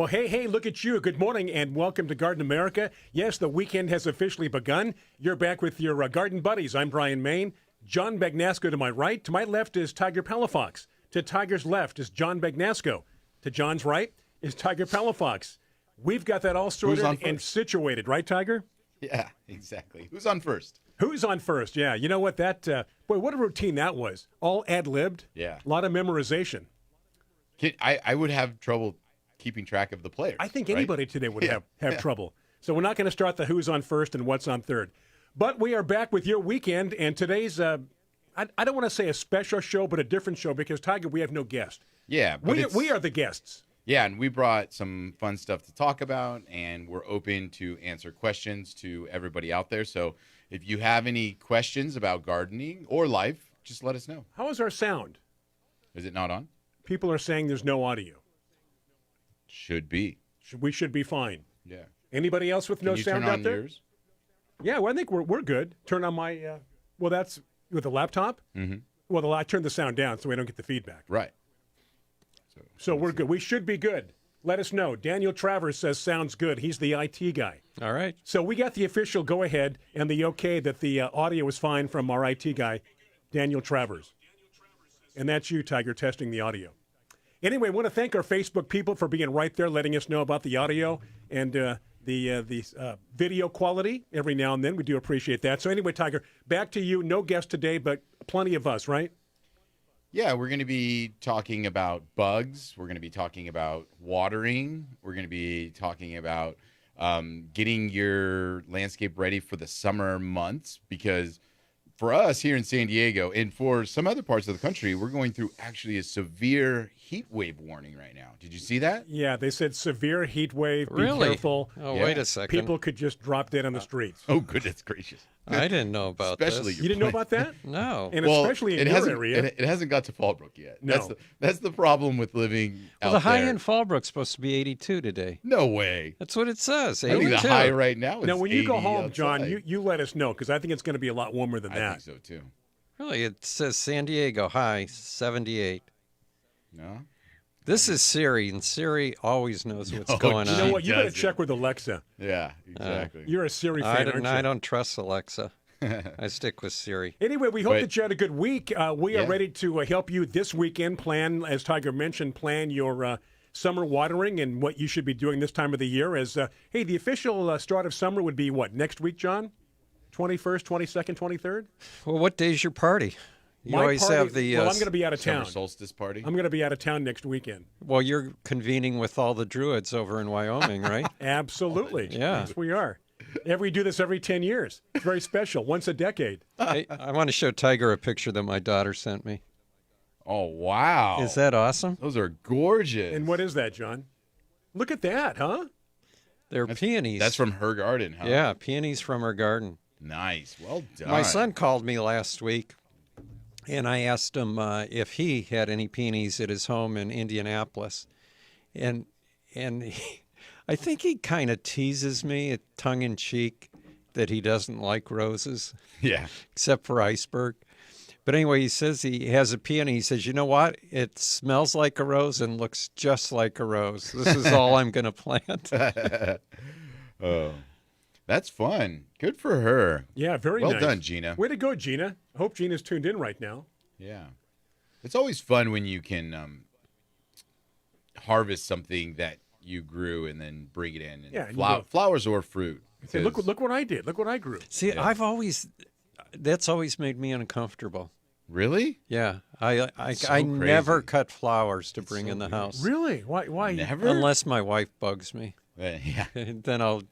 Well, hey, look at you. Good morning and welcome to Garden America. Yes, the weekend has officially begun. You're back with your garden buddies. I'm Brian Main. John Bagnasco to my right. To my left is Tiger Palafox. To Tiger's left is John Bagnasco. To John's right is Tiger Palafox. We've got that all sorted and situated, right, Tiger? Yeah, exactly. Who's on first? Who's on first? Yeah, you know what? Boy, what a routine that was. All ad-libbed. Yeah. A lot of memorization. I would have trouble keeping track of the players. I think anybody today would have trouble. So we're not going to start the who's on first and what's on third. But we are back with your weekend, and today's, I don't want to say a special show, but a different show because, Tiger, we have no guest. Yeah. We are the guests. Yeah, and we brought some fun stuff to talk about, and we're open to answer questions to everybody out there. So if you have any questions about gardening or life, just let us know. How is our sound? Is it not on? People are saying there's no audio. Should be. We should be fine. Yeah. Anybody else with no sound out there? Yours? Yeah, well, I think we're good. Turn on my, well, that's with the laptop? Mm-hmm. Well, I turned the sound down so we don't get the feedback. Right. So we're good. We should be good. Let us know. Daniel Travers says sounds good. He's the IT guy. All right. So we got the official go-ahead and the okay that the audio is fine from our IT guy, Daniel Travers. And that's you, Tiger, testing the audio. Anyway, I want to thank our Facebook people for being right there, letting us know about the audio and the video quality every now and then. We do appreciate that. So anyway, Tiger, back to you. No guest today, but plenty of us, right? Yeah, we're going to be talking about bugs. We're going to be talking about watering. We're going to be talking about getting your landscape ready for the summer months, because for us here in San Diego and for some other parts of the country, we're going through actually a severe heat wave warning right now. Did you see that? Yeah, they said severe heat wave. Be Really? careful. Oh, Yeah. wait a second. People could just drop dead on the streets. Oh, goodness gracious. I didn't know about Especially this. You didn't know about that? No. And especially in your area. It hasn't got to Fallbrook yet. No. That's the problem with living Well, out the high there. in Fallbrook's supposed to be 82 today. No way. That's what it says. I 82. think the high right now is Now, when you go 80 home, John, outside. you let us know, because I think it's going to be a lot warmer than I that. think so too. Really, it says San Diego high 78. No? This is Siri, and Siri always knows what's No, going You on. know what? You better doesn't. check with Alexa. Yeah, exactly. You're a Siri fan, aren't you? I don't trust Alexa. I stick with Siri. Anyway, we hope But- that you had a good week. We are Yeah. ready to help you this weekend plan, as Tiger mentioned, plan your summer watering and what you should be doing this time of the year. As hey, the official start of summer would be what, next week, John? 21st, 22nd, 23rd? Well, what day's your party? You My always party- have the. Well, I'm going to be out of Summer town. solstice party. I'm going to be out of town next weekend. Well, you're convening with all the Druids over in Wyoming, right? Absolutely. Yeah. Yes, we are. We do this every 10 years. It's very special, once a decade. Hey, I want to show Tiger a picture that my daughter sent me. Oh, wow. Is that awesome? Those are gorgeous. And what is that, John? Look at that, huh? They're peonies. That's from her garden, huh? Yeah, peonies from her garden. Nice. Well done. My son called me last week, and I asked him if he had any peonies at his home in Indianapolis, and I think he kind of teases me, tongue in cheek, that he doesn't like roses, Yeah. except for iceberg. But anyway, he says he has a peony. He says, you know what? It smells like a rose and looks just like a rose. This is all I'm going to plant. Oh, that's fun. Good for her. Yeah, very Well nice. done, Gina. Way to go, Gina. I hope Gina's tuned in right now. Yeah. It's always fun when you can harvest something that you grew and then bring it in. And Yeah, and you go- flowers or fruit. Say, look because- what I did. Look what I grew. See, that's always made me uncomfortable. Really? Yeah, I so never crazy. cut flowers to bring so in the weird. house. Really? Why? Never? Unless my wife bugs me. Yeah. Then I'll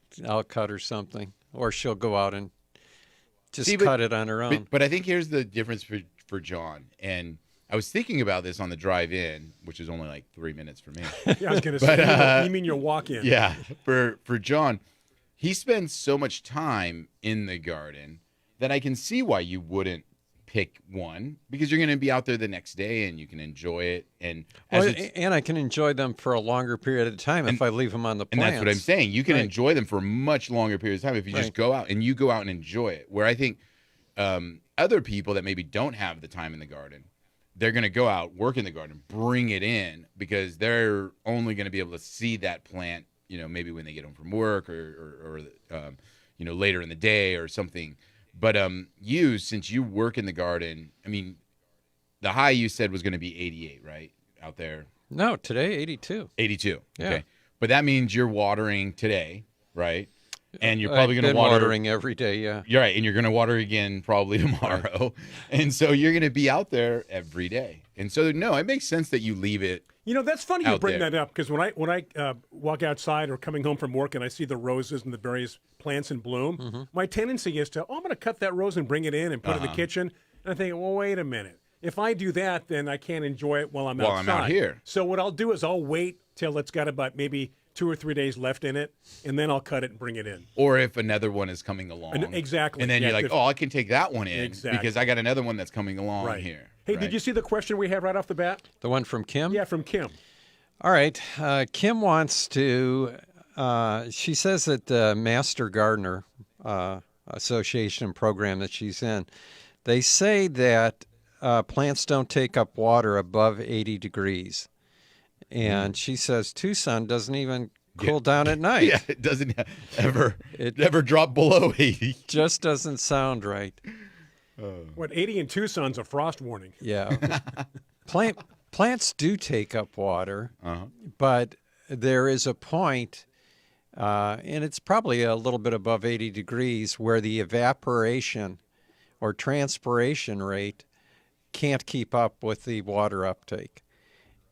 cut her something, or she'll go out and just See, but- cut it on her own. But I think here's the difference for John. And I was thinking about this on the drive in, which is only like 3 minutes for me. Yeah, I was going to But, say, you mean your walk-in? Yeah. For John, he spends so much time in the garden that I can see why you wouldn't pick one, because you're going to be out there the next day and you can enjoy it. And and I can enjoy them for a longer period of time if I leave them on the and plants. that's what I'm saying. You can Right. enjoy them for a much longer period of time if you just Right. go out and enjoy it. Where I think other people that maybe don't have the time in the garden, they're going to go out, work in the garden, bring it in, because they're only going to be able to see that plant, maybe when they get home from work or later in the day or something. But since you work in the garden, I mean, the high you said was going to be 88, right, out there? No, today 82. 82. Yeah. Okay. But that means you're watering today, right? And you're probably going to water. Watering every day, yeah. You're right, and you're going to water again probably tomorrow. Right. And so you're going to be out there every day. And so, no, it makes sense that you leave it. That's funny you bring there. that up, because when I walk outside or coming home from work and I see the roses and the various plants in bloom, my tendency is to, I'm going to cut that rose and bring it in and put it in the kitchen. And I think, well, wait a minute. If I do that, then I can't enjoy it while I'm outside. I'm out here. So what I'll do is I'll wait till it's got about maybe 2 or 3 days left in it, and then I'll cut it and bring it in. Or if another one is coming along. Exactly. And then you're like, I can take that one in because I got another one that's coming along here. Hey, right? Did you see the question we have right off the bat? The one from Kim? Yeah, from Kim. All right. Kim wants to, she says that the Master Gardener Association program that she's in, they say that plants don't take up water above 80 degrees. And she says Tucson doesn't even cool down at night. Yeah, it doesn't ever drop below 80. Just doesn't sound right. What, 80 in Tucson's a frost warning. Yeah. Plants do take up water, but there is a point, and it's probably a little bit above 80 degrees, where the evaporation or transpiration rate can't keep up with the water uptake.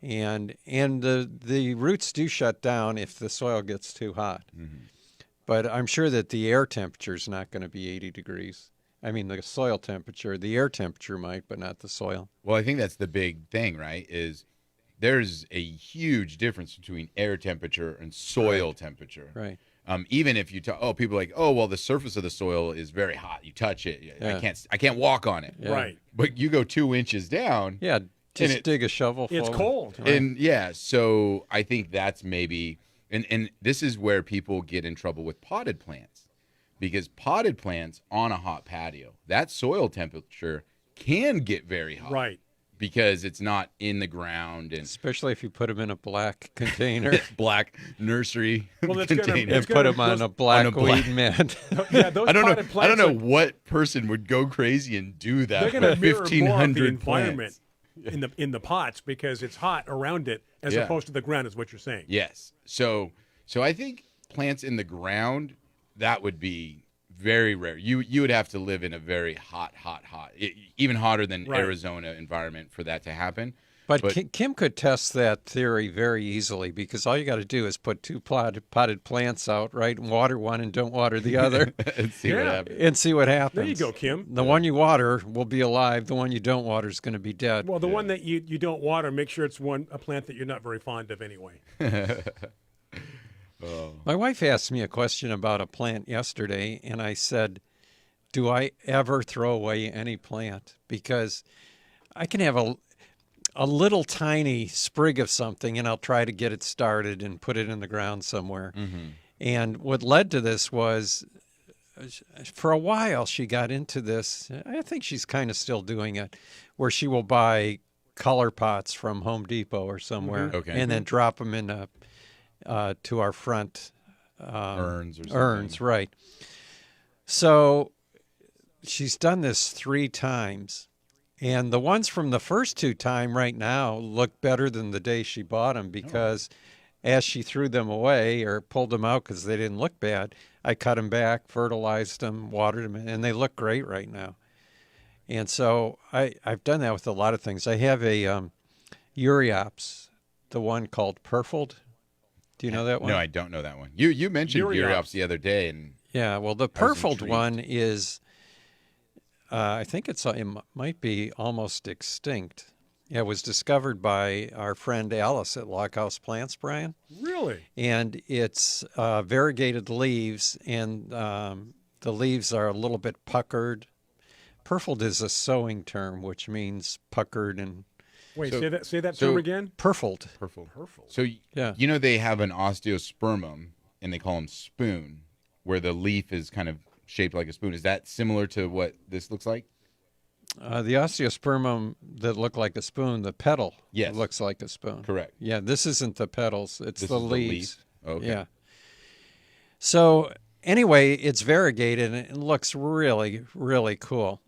And the roots do shut down if the soil gets too hot. But I'm sure that the air temperature is not going to be 80 degrees. I mean, the soil temperature, the air temperature might, but not the soil. Well, I think that's the big thing, right, is there's a huge difference between air temperature and soil temperature. Right. Even if you people are like, well, the surface of the soil is very hot. You touch it, I can't walk on it. Yeah. Right. But you go 2 inches down. Yeah, just dig a shovel forward. It's cold. Right. And so I think that's maybe, and this is where people get in trouble with potted plants, because potted plants on a hot patio, that soil temperature can get very hot. Right. Because it's not in the ground, and especially if you put them in a black container. Black nursery it's container. And put them on a black weed mat. Yeah, those I don't potted know. plants I don't know what person would go crazy and do that. They're going to mirror more of the 1,500 environment plants. in the pots, because it's hot around it as opposed to the ground, is what you're saying. Yes. So I think plants in the ground, that would be very rare. You would have to live in a very hot, even hotter than Arizona environment for that to happen. But Kim could test that theory very easily, because all you got to do is put 2 potted plants out, right, and water one and don't water the other. And see what happens. And see what happens. There you go, Kim. The one you water will be alive. The one you don't water is going to be dead. Well, the one that you don't water, make sure it's a plant that you're not very fond of anyway. My wife asked me a question about a plant yesterday, and I said, do I ever throw away any plant? Because I can have a little tiny sprig of something, and I'll try to get it started and put it in the ground somewhere. And what led to this was, for a while, she got into this. I think she's kind of still doing it, where she will buy color pots from Home Depot or somewhere, and then drop them in to our front urns or something. Urns, right. So she's done this 3 times. And the ones from the first 2 times right now look better than the day she bought them, because as she threw them away or pulled them out because they didn't look bad, I cut them back, fertilized them, watered them, and they look great right now. And so I've done that with a lot of things. I have a Euryops, the one called Purfled. Do you know that one? No, I don't know that one. You mentioned Euryops the other day, and yeah, well, the Purfled one is, I think it might be almost extinct. Yeah, it was discovered by our friend Alice at Lockhouse Plants, Brian. Really? And it's variegated leaves, and the leaves are a little bit puckered. Purfled is a sewing term, which means puckered and. Wait, say that term again? Purfled. So yeah, they have an osteospermum, and they call them spoon, where the leaf is kind of shaped like a spoon. Is that similar to what this looks like? The osteospermum that look like a spoon, the petal Yes. looks like a spoon. Correct. Yeah, this isn't the petals, it's This the is the leaves. leaf? Okay. Yeah. So anyway, it's variegated and it looks really, really cool.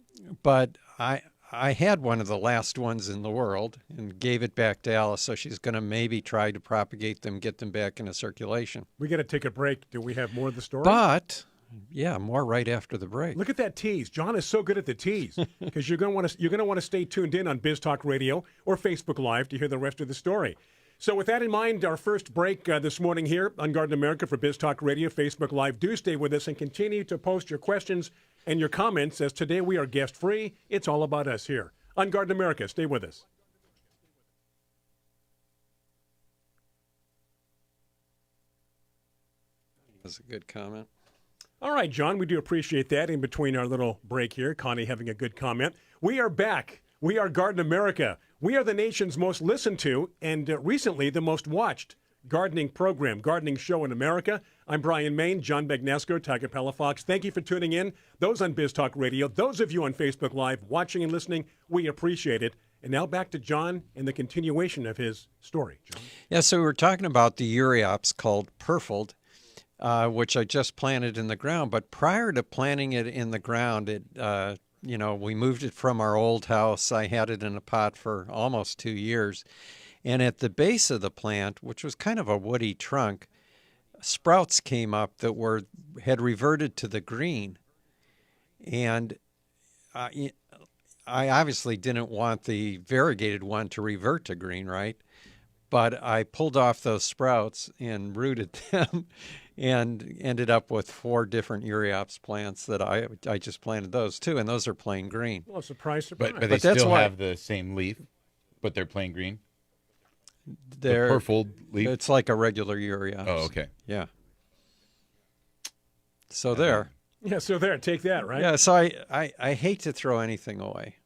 But I had one of the last ones in the world and gave it back to Alice, so she's going to maybe try to propagate them, get them back into circulation. We got to take a break. Do we have more of the story? But yeah, more right after the break. Look at that tease. John is so good at the tease because you're going to want to stay tuned in on Biz Talk Radio or Facebook Live to hear the rest of the story. So with that in mind, our first break this morning here on Garden America for Biz Talk Radio, Facebook Live. Do stay with us and continue to post your questions and your comments, as today we are guest-free. It's all about us here on Garden America. Stay with us. That's a good comment. All right, John, we do appreciate that in between our little break here. Connie having a good comment. We are back. We are Garden America. We are the nation's most listened to and recently the most watched gardening program, gardening show in America. I'm Brian Main, John Bagnesco, Tiger Palafox. Thank you for tuning in. Those on Biz Talk Radio, those of you on Facebook Live watching and listening, we appreciate it. And now back to John and the continuation of his story. John? Yeah, so we were talking about the Euryalps called Purfled, which I just planted in the ground. But prior to planting it in the ground, we moved it from our old house. I had it in a pot for almost 2 years. And at the base of the plant, which was kind of a woody trunk, sprouts came up that had reverted to the green. And I obviously didn't want the variegated one to revert to green, right? But I pulled off those sprouts and rooted them and ended up with 4 different Euryalps plants that I just planted those too, and those are plain green. Well, surprise, surprise. But they But that's still why- have the same leaf, but they're plain green. They're The purfled leaf. It's like a regular Euryalps. Oh, okay. Yeah. So there. Yeah, so there, take that, right? Yeah, so I hate to throw anything away.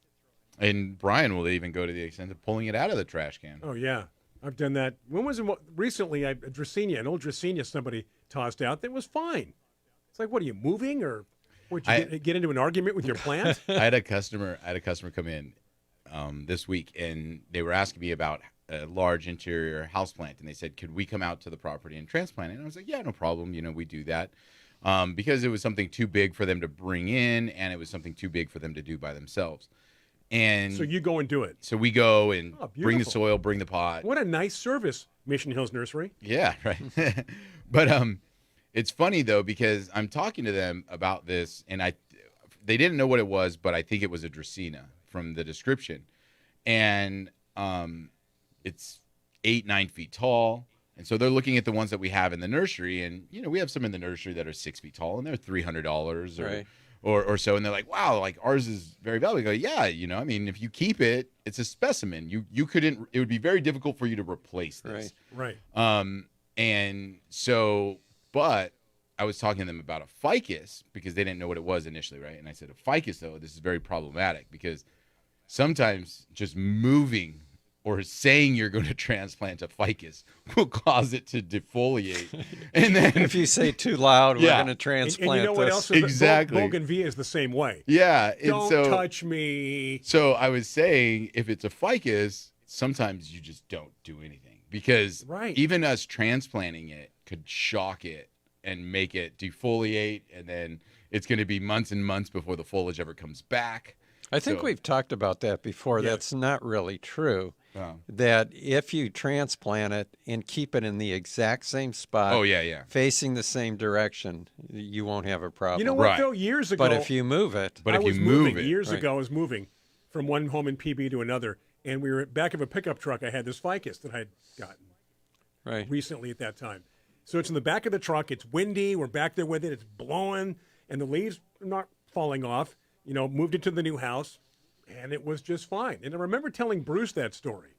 And Brian will even go to the extent of pulling it out of the trash can. Oh, yeah. I've done that. When was it? Recently, a Dracaena, an old Dracaena somebody tossed out that was fine. It's like, what are you, moving? Or would you get into an argument with your plant? I had a customer come in this week, and they were asking me about a large interior houseplant, and they said, could we come out to the property and transplant it? And I was like, yeah, no problem. We do that. Because it was something too big for them to bring in, and it was something too big for them to do by themselves. And So you go and do it. so we go and Oh, bring the beautiful. soil, bring the pot. What a nice service, Mission Hills Nursery. Yeah, right. But it's funny though, because I'm talking to them about this, and they didn't know what it was, but I think it was a Dracaena from the description, and it's 8-9 feet tall. And so they're looking at the ones that we have in the nursery, and we have some in the nursery that are 6 feet tall, and they're $300 Right. or so, and they're like, wow, like ours is very valuable. We go, yeah, I mean, if you keep it, it's a specimen. You couldn't. It would be very difficult for you to replace this. Right. And so, but I was talking to them about a ficus because they didn't know what it was initially, right? And I said, a ficus, though, this is very problematic because sometimes just moving or saying you're going to transplant a ficus will cause it to defoliate. And then If you say too loud, we're Yeah. going to And transplant you know what this. else? Is Exactly. Bougainvillea is the same way. yeah, and Don't so touch me. so I was saying if it's a ficus, sometimes you just don't do anything because Right. even us transplanting it could shock it and make it defoliate, and then it's going to be months and months before the foliage ever comes back. I think So- we've talked about that before. Yes. That's not really true. Oh. That if you transplant it and keep it in the exact same spot, Oh yeah. facing the same direction, you won't have a problem. You know what, Right. though? Years ago, But if you move it, But I if was you move moving, it, years Right. ago, I was moving from one home in PB to another, and we were at back of a pickup truck. I had this ficus that I had gotten right? recently at that time. So it's in the back of the truck. It's windy. We're back there with it. It's blowing, and the leaves are not falling off. Moved it to the new house, and it was just fine. And I remember telling Bruce that story,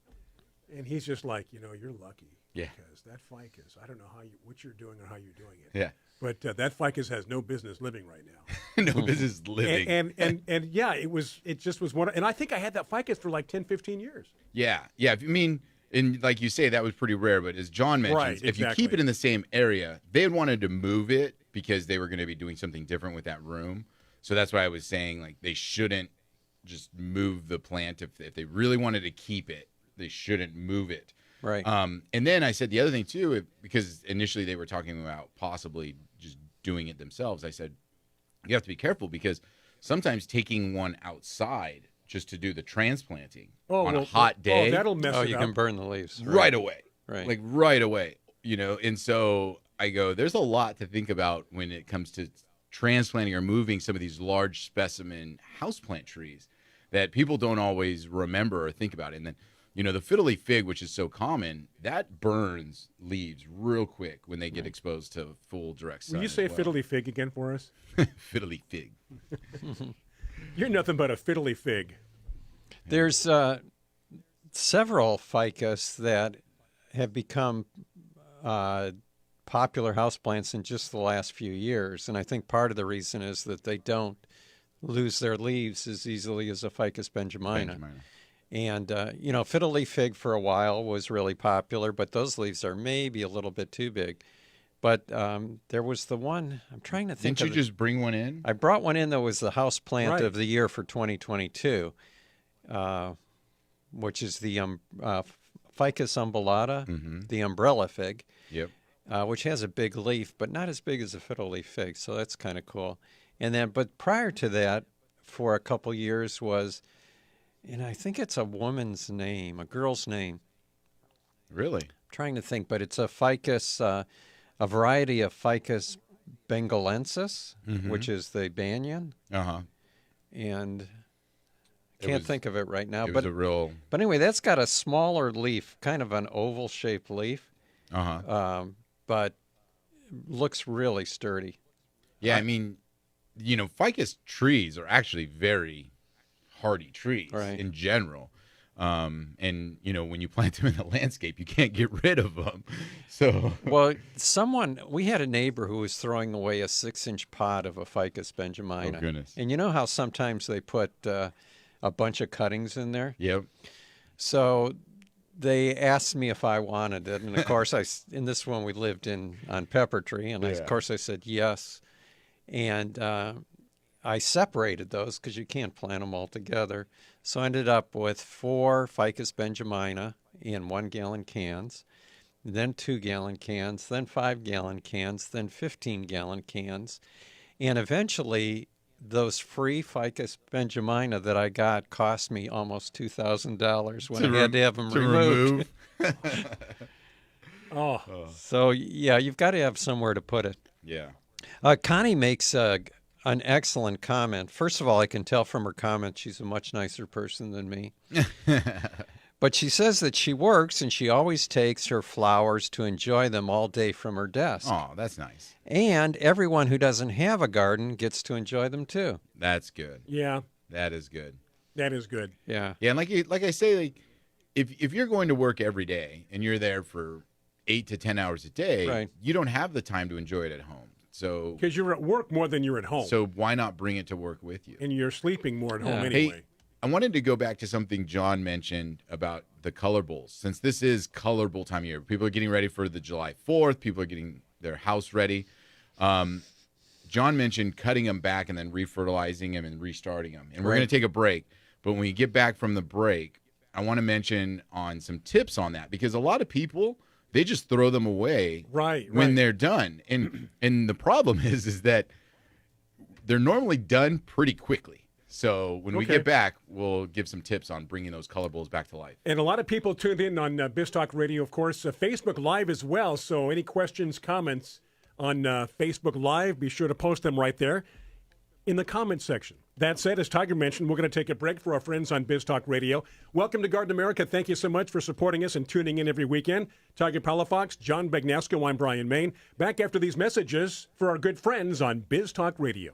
and he's just like, you're lucky. Yeah. Because that ficus, I don't know what you're doing or how you're doing it. Yeah. But that ficus has no business living right now. No business living. And yeah, it just was one. And I think I had that ficus for like 10, 15 years. Yeah. I mean, and like you say, that was pretty rare. But as John mentions, Right, if you exactly. keep it in the same area, they had wanted to move it because they were going to be doing something different with that room. So that's why I was saying like they shouldn't just move the plant. If they really wanted to keep it, they shouldn't move it. Right. And then I said the other thing too, because initially they were talking about possibly just doing it themselves. I said, you have to be careful because sometimes taking one outside just to do the transplanting on a hot day, that'll mess it you up. can burn the leaves. right away. Right. Like right away, and so I go, there's a lot to think about when it comes to transplanting or moving some of these large specimen houseplant trees that people don't always remember or think about. And then, the fiddly fig, which is so common, that burns leaves real quick when they get exposed to full direct sun. Will you say as well. fiddly fig again for us? Fiddly fig. You're nothing but a fiddly fig. There's several ficus that have become popular houseplants in just the last few years, and I think part of the reason is that they don't lose their leaves as easily as a Ficus benjamina. And, fiddly fig for a while was really popular, but those leaves are maybe a little bit too big. But there was the one, I'm trying to think Didn't you just bring one in? I brought one in that was the house plant Right. of the year for 2022, which is the Ficus umbillata, the umbrella fig, Yep. which has a big leaf, but not as big as a fiddly fig, so that's kind of cool. And then, but prior to that, for a couple years was, and I think it's a woman's name, a girl's name. Really? I'm trying to think, but it's a ficus, a variety of Ficus bengalensis, which is the banyan, Uh-huh. and It can't was- think of it right now. It But was a real... but anyway, that's got a smaller leaf, kind of an oval-shaped leaf, Uh-huh. but looks really sturdy. Yeah, I mean, ficus trees are actually very hardy trees Right. in general. And, when you plant them in the landscape, you can't get rid of them. So, Well, we had a neighbor who was throwing away a 6-inch pot of a Ficus benjamina. Oh, goodness. And you know how sometimes they put a bunch of cuttings in there? yep. So they asked me if I wanted it, and of course in this one we lived on Pepper Tree, and of course I said yes, and I separated those because you can't plant them all together. So I ended up with 4 Ficus benjamina in 1-gallon cans, then 2-gallon cans, then 5-gallon cans, then 15-gallon cans, and eventually those free Ficus benjamina that I got cost me almost $2,000 when I had to have them removed. Oh, So, yeah, you've got to have somewhere to put it. Yeah. Connie makes an excellent comment. First of all, I can tell from her comment she's a much nicer person than me. But she says that she works and she always takes her flowers to enjoy them all day from her desk. Oh, that's nice. And everyone who doesn't have a garden gets to enjoy them too. That's good. yeah, That is good. that is good. Yeah. Yeah, and like I say, if you're going to work every day and you're there for 8 to 10 hours a day, Right. you don't have the time to enjoy it at home. So Because you're at work more than you're at home. so why not bring it to work with you? And you're sleeping more at home Yeah. anyway. Hey, I wanted to go back to something John mentioned about the color bowls. Since this is color bowl time of year, people are getting ready for the July 4th. People are getting their house ready. John mentioned cutting them back and then refertilizing them and restarting them. And we're Right. going to take a break. But when we get back from the break, I want to mention on some tips on that because a lot of people, they just throw them away Right, when right. they're done. And the problem is that they're normally done pretty quickly. So when we Okay. get back, we'll give some tips on bringing those color bowls back to life. And a lot of people tuned in on BizTalk Radio, of course, Facebook Live as well. So any questions, comments on Facebook Live, be sure to post them right there in the comments section. That said, as Tiger mentioned, we're going to take a break for our friends on BizTalk Radio. Welcome to Garden America. Thank you so much for supporting us and tuning in every weekend. Tiger Palafox, John Bagnasco, I'm Brian Main. Back after these messages for our good friends on BizTalk Radio.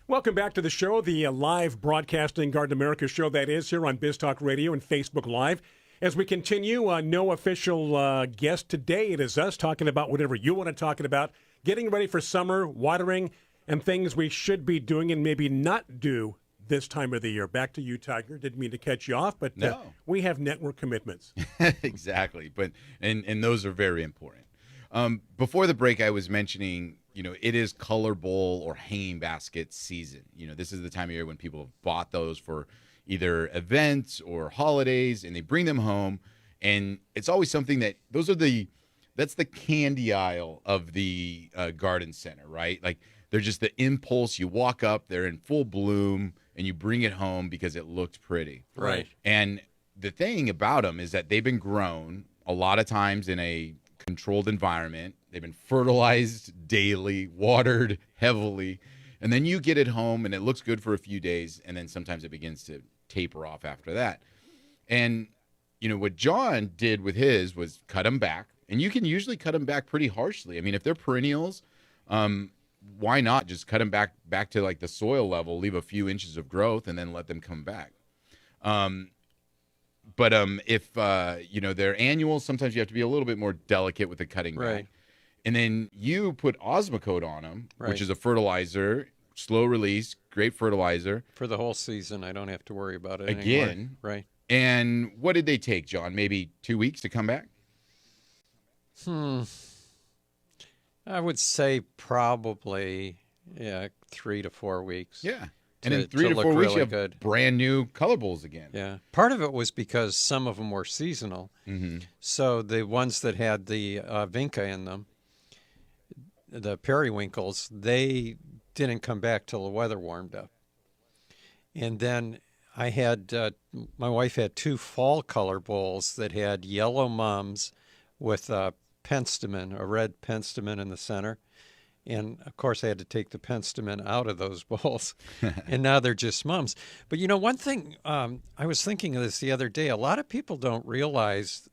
Welcome back to the show, the live broadcasting Garden America show that is here on Biz Talk Radio and Facebook Live. As we continue, no official guest today. It is us talking about whatever you want to talk about, getting ready for summer, watering, and things we should be doing and maybe not do this time of the year. Back to you, Tiger. Didn't mean to catch you off, but No. we have network commitments. Exactly, but and those are very important. Before the break, I was mentioning, it is color bowl or hanging basket season. This is the time of year when people have bought those for either events or holidays, and they bring them home, and it's always something that's the candy aisle of the garden center, right? Like, they're just the impulse. You walk up, they're in full bloom, and you bring it home because it looked pretty. Right. And the thing about them is that they've been grown a lot of times in a controlled environment. They've been fertilized daily, watered heavily, and then you get it home and it looks good for a few days, and then sometimes it begins to taper off after that. And what John did with his was cut them back, and you can usually cut them back pretty harshly. I mean, if they're perennials, why not just cut them back to like the soil level, leave a few inches of growth, and then let them come back. But if they're annuals, sometimes you have to be a little bit more delicate with the cutting back. Right. And then you put Osmocote on them, Right. which is a fertilizer, slow release, great fertilizer. For the whole season, I don't have to worry about it Again. anymore. Right. And what did they take, John? Maybe 2 weeks to come back? I would say probably 3 to 4 weeks. Yeah. And in To 3 to 4 look weeks, really you have good. brand new color bowls again. Yeah. Part of it was because some of them were seasonal. Mm-hmm. So the ones that had the vinca in them, the periwinkles, they didn't come back till the weather warmed up. And then I had, my wife had 2 fall color bowls that had yellow mums with penstemon, a red penstemon in the center. And, of course, I had to take the penstemon out of those bowls. And now they're just mums. But, one thing, I was thinking of this the other day. A lot of people don't realize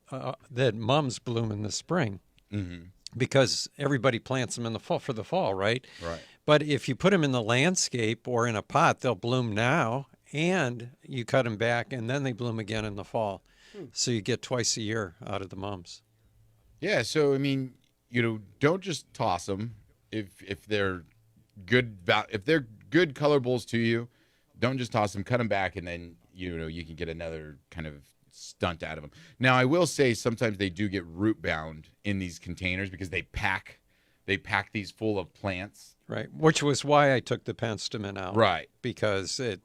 that mums bloom in the spring. Mm-hmm. Because everybody plants them in the fall for the fall, right? Right. But if you put them in the landscape or in a pot, they'll bloom now, and you cut them back, and then they bloom again in the fall. So you get twice a year out of the mums. Yeah, so, I mean, don't just toss them. If they're good color bowls to you, don't just toss them. Cut them back, and then you can get another kind of stunt out of them. Now, I will say sometimes they do get root bound in these containers because they pack these full of plants. Right, which was why I took the penstemon out. Right. Because it,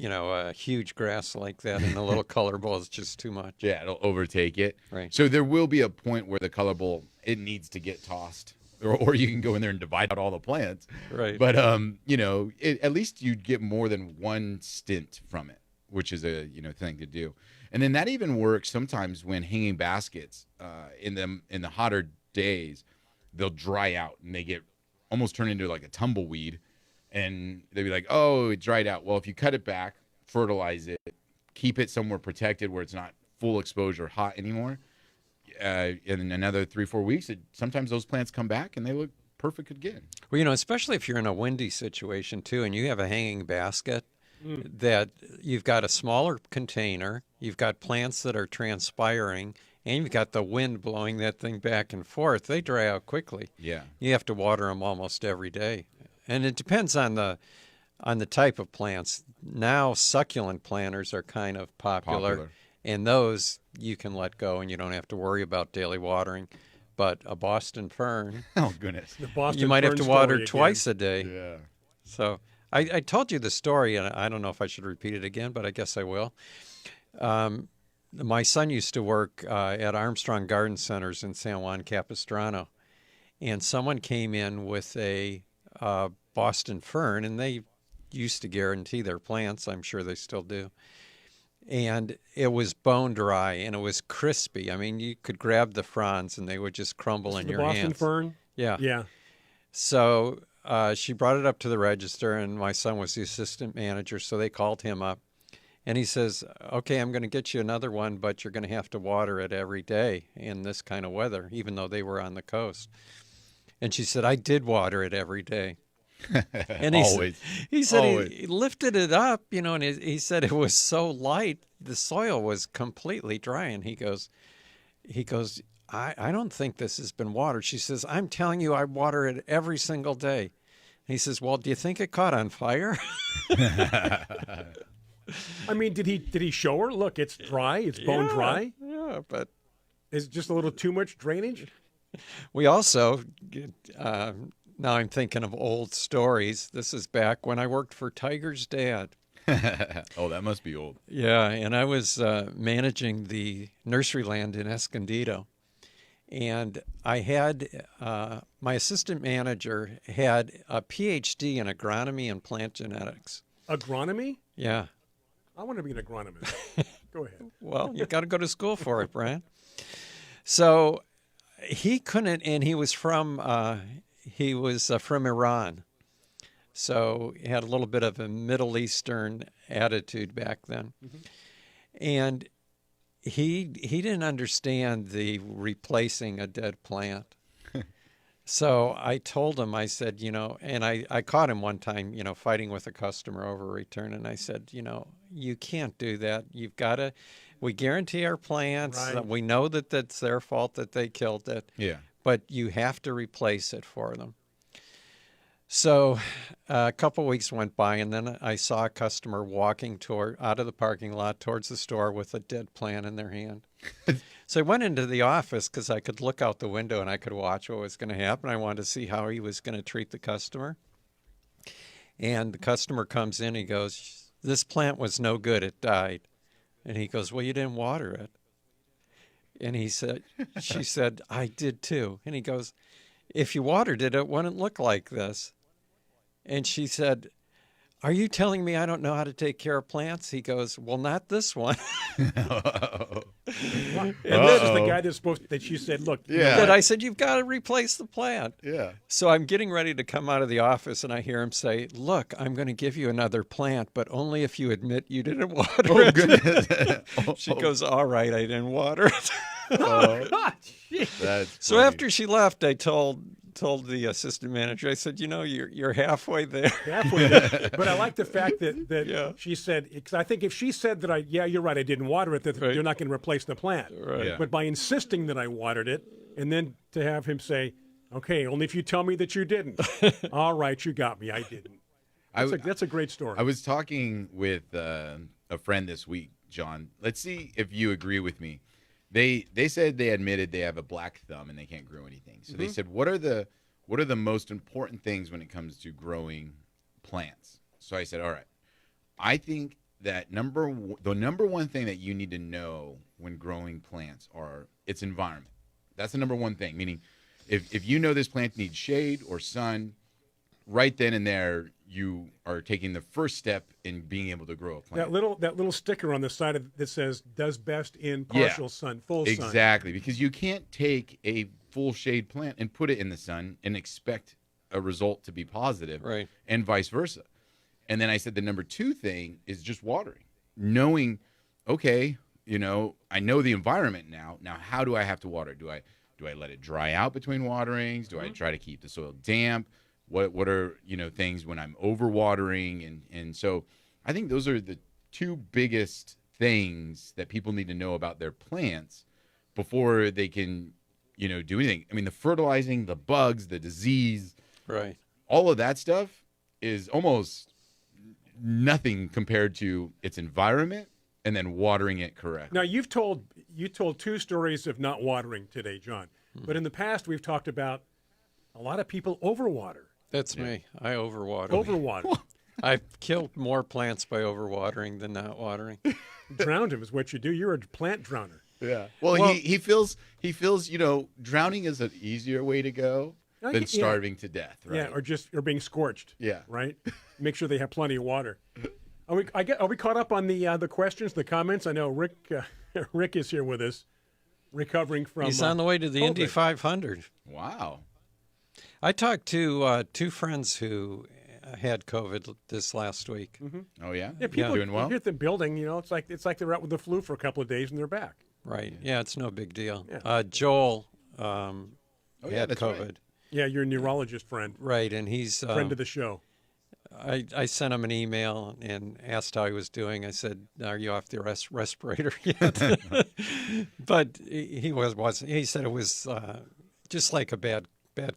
a huge grass like that in a little color bowl is just too much. Yeah, it'll overtake it. Right. So there will be a point where the color bowl, it needs to get tossed. Or you can go in there and divide out all the plants. Right. But, at least you get more than one stint from it, which is a, thing to do. And then that even works sometimes when hanging baskets in the hotter days, they'll dry out and they get almost turned into like a tumbleweed. And they'll be like, oh, it dried out. Well, if you cut it back, fertilize it, keep it somewhere protected where it's not full exposure hot anymore, in another 3-4 weeks, sometimes those plants come back and they look perfect again. Well, especially if you're in a windy situation too, and you have a hanging basket, that you've got a smaller container, you've got plants that are transpiring, and you've got the wind blowing that thing back and forth. They dry out quickly. Yeah. You have to water them almost every day, and it depends on the type of plants. Now succulent planters are kind of popular. And those you can let go, and you don't have to worry about daily watering. But a Boston fern, Oh, goodness. The Boston you might have fern to water story twice again. a day. Yeah. So I told you the story, and I don't know if I should repeat it again, but I guess I will. My son used to work at Armstrong Garden Centers in San Juan Capistrano, and someone came in with a Boston fern, and they used to guarantee their plants. I'm sure they still do. And it was bone dry, and it was crispy. I mean, you could grab the fronds, and they would just crumble in The your Boston hands. fern? Yeah. Yeah. So she brought it up to the register, and my son was the assistant manager, so they called him up. And he says, okay, I'm going to get you another one, but you're going to have to water it every day in this kind of weather, even though they were on the coast. And she said, I did water it every day. And Always. he said Always. he lifted it up, and he said it was so light, the soil was completely dry. And he goes, I don't think this has been watered. She says, I'm telling you, I water it every single day. He says, well, do you think it caught on fire? I mean, did he show her? Look, it's dry. It's bone dry. Yeah, but Is it just a little too much drainage? we also, now I'm thinking of old stories. This is back when I worked for Tiger's dad. Oh, that must be old. Yeah, and I was managing the nursery land in Escondido. And I had, my assistant manager had a PhD in agronomy and plant genetics. Agronomy? Yeah. I want to be an agronomist. Go ahead. Well, you got to go to school for it, Brian. So he couldn't, and he was from Iran. So he had a little bit of a Middle Eastern attitude back then. Mm-hmm. And he didn't understand the replacing a dead plant. So I told him, I said, and I caught him one time, fighting with a customer over a return. And I said, you can't do that. You've got to, we guarantee our plants. Right. We know that that's their fault that they killed it. Yeah. But you have to replace it for them. So a couple weeks went by, and then I saw a customer walking out of the parking lot towards the store with a dead plant in their hand. So I went into the office because I could look out the window and I could watch what was going to happen. I wanted to see how he was going to treat the customer. And the customer comes in, he goes, this plant was no good, it died. And he goes, well, you didn't water it. And she said, I did too. And he goes, if you watered it, it wouldn't look like this. And she said, are you telling me I don't know how to take care of plants? He goes, well, not this one. And this is the guy that she said, look. Yeah. That I said, you've got to replace the plant. Yeah. So I'm getting ready to come out of the office, and I hear him say, look, I'm going to give you another plant, but only if you admit you didn't water it. Goodness. She goes, all right, I didn't water it. Oh, God. That's So funny. after she left, I told the assistant manager, I said, you're halfway there. Halfway there. But I like the fact that Yeah. she said, because I think if she said that you're right, I didn't water it, that Right. you're not going to replace the plant. Right. Yeah. But by insisting that I watered it, and then to have him say, okay, only if you tell me that you didn't. All right, you got me, I didn't. That's a great story. I was talking with a friend this week, John. Let's see if you agree with me. They said they admitted they have a black thumb and they can't grow anything. So they said, what are the most important things when it comes to growing plants? So I said, all right, I think that the number one thing that you need to know when growing plants are its environment. That's the number one thing. Meaning, if you know this plant needs shade or sun, right then and there you are taking the first step in being able to grow a plant. that little sticker on the side of that says does best in partial sun, full sun. Exactly, because you can't take a full shade plant and put it in the sun and expect a result to be positive, Right. and vice versa. And then I said the number two thing is just watering, knowing, okay, I know the environment now. Now, how do I have to water? Do I let it dry out between waterings? Do I try to keep the soil damp? What are things when I'm overwatering? And so I think those are the two biggest things that people need to know about their plants before they can do anything. I mean, the fertilizing, the bugs, the disease, Right. all of that stuff is almost nothing compared to its environment and then watering it correctly. Now you told two stories of not watering today, John. But in the past we've talked about a lot of people overwater. That's me. I overwater. Overwater. I've killed more plants by overwatering than not watering. Drowned him is what you do. You're a plant drowner. Yeah. Well, he feels drowning is an easier way to go than starving to death, right? Yeah, or being scorched. Yeah. Right? Make sure they have plenty of water. Are we caught up on the questions, the comments? I know Rick is here with us, recovering from. He's on the way to the COVID. Indy 500. Wow. I talked to two friends who had COVID this last week. Mm-hmm. Oh yeah. Yeah, people doing well. here at the building. It's like they're out with the flu for a couple of days and they're back. Right. Yeah, it's no big deal. Yeah. Joel yeah, had that's COVID. right. Yeah, your neurologist friend. Right, and he's Friend of the show. I sent him an email and asked how he was doing. I said, "Are you off the respirator yet?" But he wasn't. He said it was just like a bad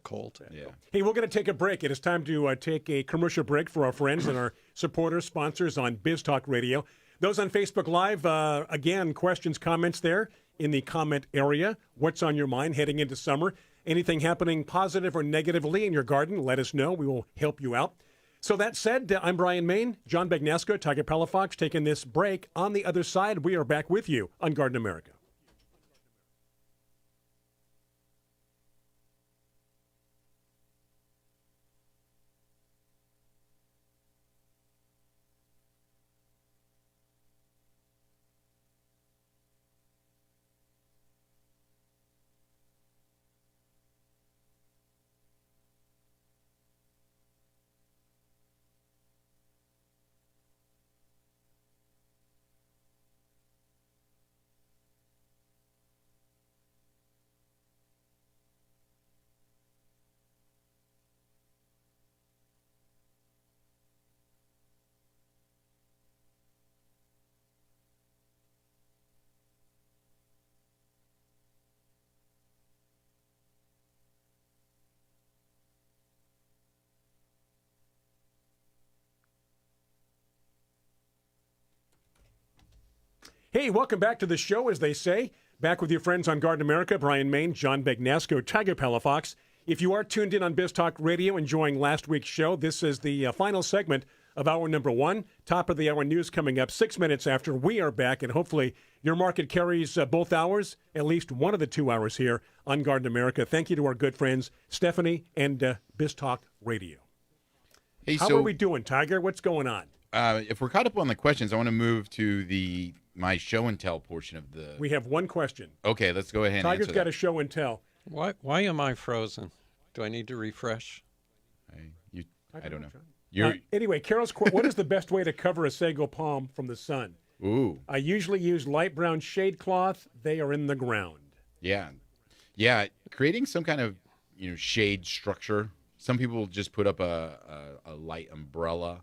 cold. Yeah. Hey, we're going to take a break. It is time to take a commercial break for our friends and our supporters, sponsors on Biz Talk Radio. Those on Facebook Live, again, questions, comments there in the comment area. What's on your mind heading into summer? Anything happening positive or negatively in your garden, let us know. We will help you out. So that said, I'm Brian Main, John Bagnasco, Tiger Palafox, taking this break. On the other side, we are back with you on Garden America. Hey, welcome back to the show, as they say. Back with your friends on Garden America, Brian Main, John Bagnasco, Tiger Palafox. If you are tuned in on Biz Talk Radio enjoying last week's show, this is the final segment of hour number 1. Top of the hour news coming up 6 minutes after we are back, and hopefully your market carries both hours, at least one of the 2 hours here on Garden America. Thank you to our good friends, Stephanie and Biz Talk Radio. Hey, How so are we doing, Tiger? What's going on? if we're caught up on the questions, I want to move to my show and tell portion of the. We have one question. Okay, let's go ahead and Tiger's answer got that. a show and tell. Why am I frozen? Do I need to refresh? I don't know. Anyway, Carol's what is the best way to cover a sago palm from the sun? Ooh. I usually use light brown shade cloth. They are in the ground. Yeah. Yeah. Creating some kind of, shade structure. Some people just put up a light umbrella.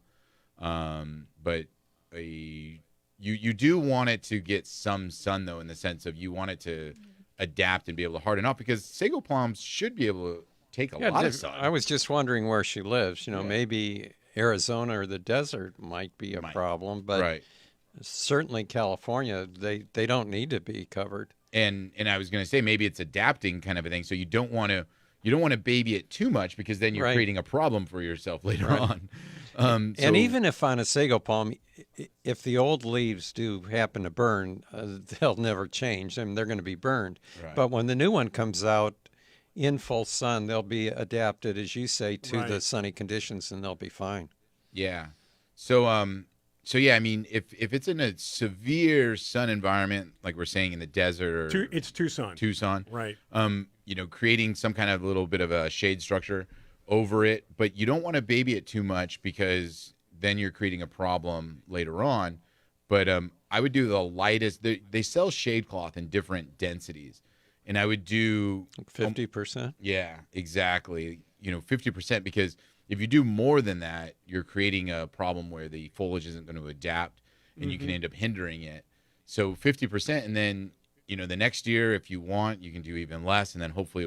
But you do want it to get some sun, though, in the sense of you want it to adapt and be able to harden up, because sago palms should be able to take a lot of sun. I was just wondering where she lives. Maybe Arizona or the desert might be a problem, but right. Certainly California, they don't need to be covered. And I was going to say, maybe it's adapting kind of a thing. So you don't want to baby it too much, because then you're creating a problem for yourself later on. And even if on a sago palm, if the old leaves do happen to burn, they'll never change. I mean, they're going to be burned. Right. But when the new one comes out in full sun, they'll be adapted, as you say, to the sunny conditions, and they'll be fine. Yeah. So yeah, I mean, if it's in a severe sun environment, like we're saying in the desert, or It's Tucson. Right. Creating some kind of little bit of a shade structure over it, but you don't want to baby it too much, because then you're creating a problem later on. But I would do the lightest. They sell shade cloth in different densities, and I would do 50%. Yeah, exactly. 50%, because if you do more than that, you're creating a problem where the foliage isn't going to adapt, and you can end up hindering it. So 50%, and then the next year, if you want, you can do even less, and then hopefully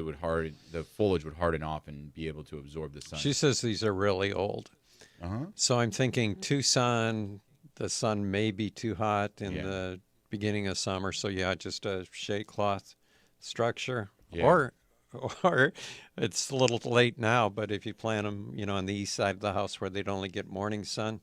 the foliage would harden off and be able to absorb the sun. She says these are really old. Uh-huh. So I'm thinking Tucson, the sun may be too hot in the beginning of summer, so just a shade cloth structure. Yeah. Or it's a little late now, but if you plant them, on the east side of the house where they'd only get morning sun,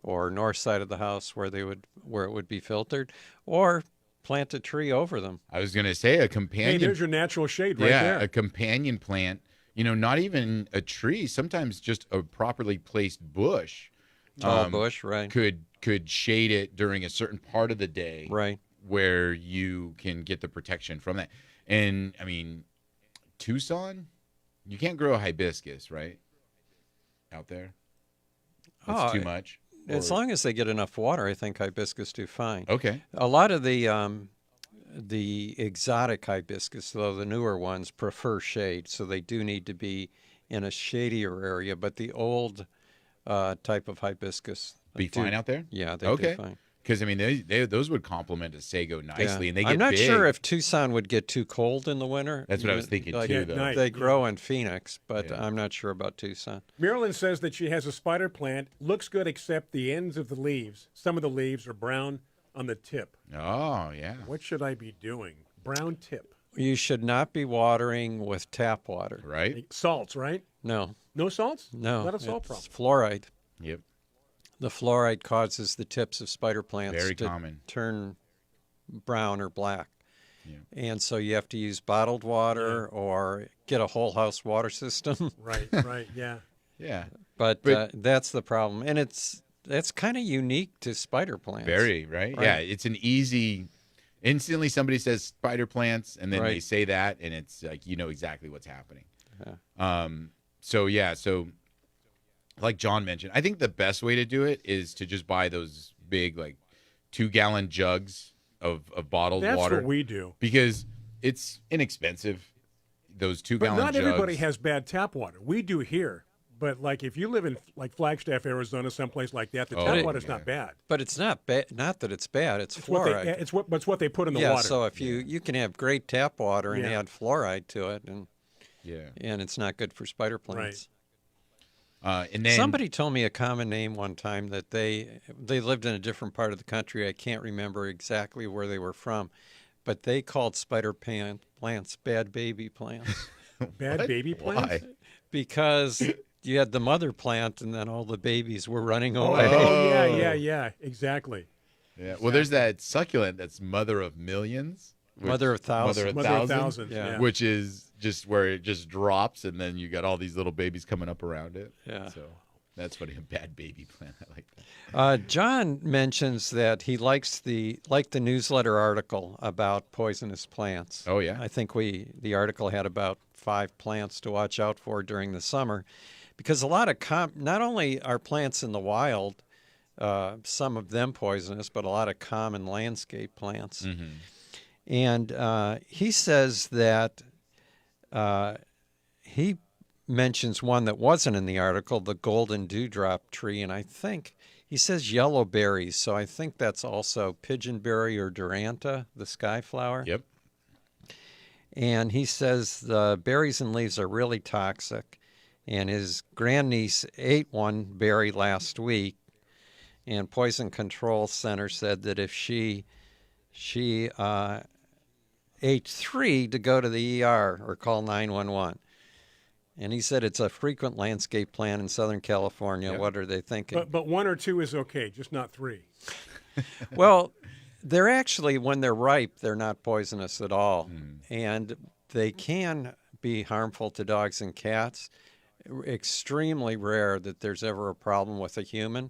or north side of the house where it would be filtered, or plant a tree over them. I was going to say a companion. Hey, there's your natural shade right there. Yeah, a companion plant. Not even a tree. Sometimes just a properly placed bush. Tall bush, right? Could shade it during a certain part of the day, right? Where you can get the protection from that. And I mean, Tucson, you can't grow a hibiscus, right? Out there, that's too much. As long as they get enough water, I think hibiscus do fine. Okay. A lot of the the exotic hibiscus, though the newer ones prefer shade, so they do need to be in a shadier area. But the old type of hibiscus Be fine out there? Yeah, they Okay. do fine. Because, I mean, those would complement a sago nicely, and they get I'm not big. sure if Tucson would get too cold in the winter. That's what I was thinking, Like, too, though. nice. They grow in Phoenix, but Yeah. I'm not sure about Tucson. Marilyn says that she has a spider plant. Looks good except the ends of the leaves. Some of the leaves are brown on the tip. Oh, yeah. What should I be doing? Brown tip. You should not be watering with tap water. Right? Salts, right? No, No salts? no. Not a salt it's problem. fluoride. Yep. The fluoride causes the tips of spider plants Very to common. turn brown or black. Yeah. And so you have to use bottled water or get a whole house water system. Right, yeah. Yeah. but But- that's the problem. And that's kind of unique to spider plants. Very, right? Right. Yeah, it's an easy... Instantly somebody says spider plants, and then they Right. say that, and it's like, you know exactly what's happening. Yeah. So like John mentioned, I think the best way to do it is to just buy those big, like, 2-gallon jugs of bottled That's water. what we do. Because it's inexpensive, those 2-gallon But jugs. not everybody has bad tap water. We do here. But, like, if you live in, like, Flagstaff, Arizona, someplace like that, the Oh, tap water's yeah. not bad. But it's not bad. Not that it's bad. It's It's what fluoride. it's what they put in the yeah. water. So if you can have great tap water and Yeah. add fluoride to it, Yeah. and it's not good for spider plants. And then... Somebody told me a common name one time that they lived in a different part of the country. I can't remember exactly where they were from, but they called spider plants bad baby plants Bad What? baby plants? Why? because you had the mother plant and then all the babies were running Oh, away. yeah, exactly. Yeah. Well, there's that succulent that's mother of millions. Mother of thousands. Mother of thousands. Yeah. Yeah. Which is just where it just drops, and then you got all these little babies coming up around it. Yeah. So that's funny. A bad baby plant. I like that. John mentions that he likes the newsletter article about poisonous plants. Oh, yeah? I think the article had about 5 plants to watch out for during the summer, because a lot of not only are plants in the wild, some of them poisonous, but a lot of common landscape plants. Mm-hmm. And he says that he mentions one that wasn't in the article, the golden dewdrop tree, and I think he says yellow berries, so I think that's also pigeonberry or duranta, the sky flower. Yep. And he says the berries and leaves are really toxic, and his grandniece ate one berry last week, and Poison Control Center said that if she ate 3 to go to the ER or call 911. And he said it's a frequent landscape plant in Southern California. Yeah. What are they thinking? But 1 or 2 is okay, just not 3. Well, they're actually, when they're ripe, they're not poisonous at all. And they can be harmful to dogs and cats. Extremely rare that there's ever a problem with a human.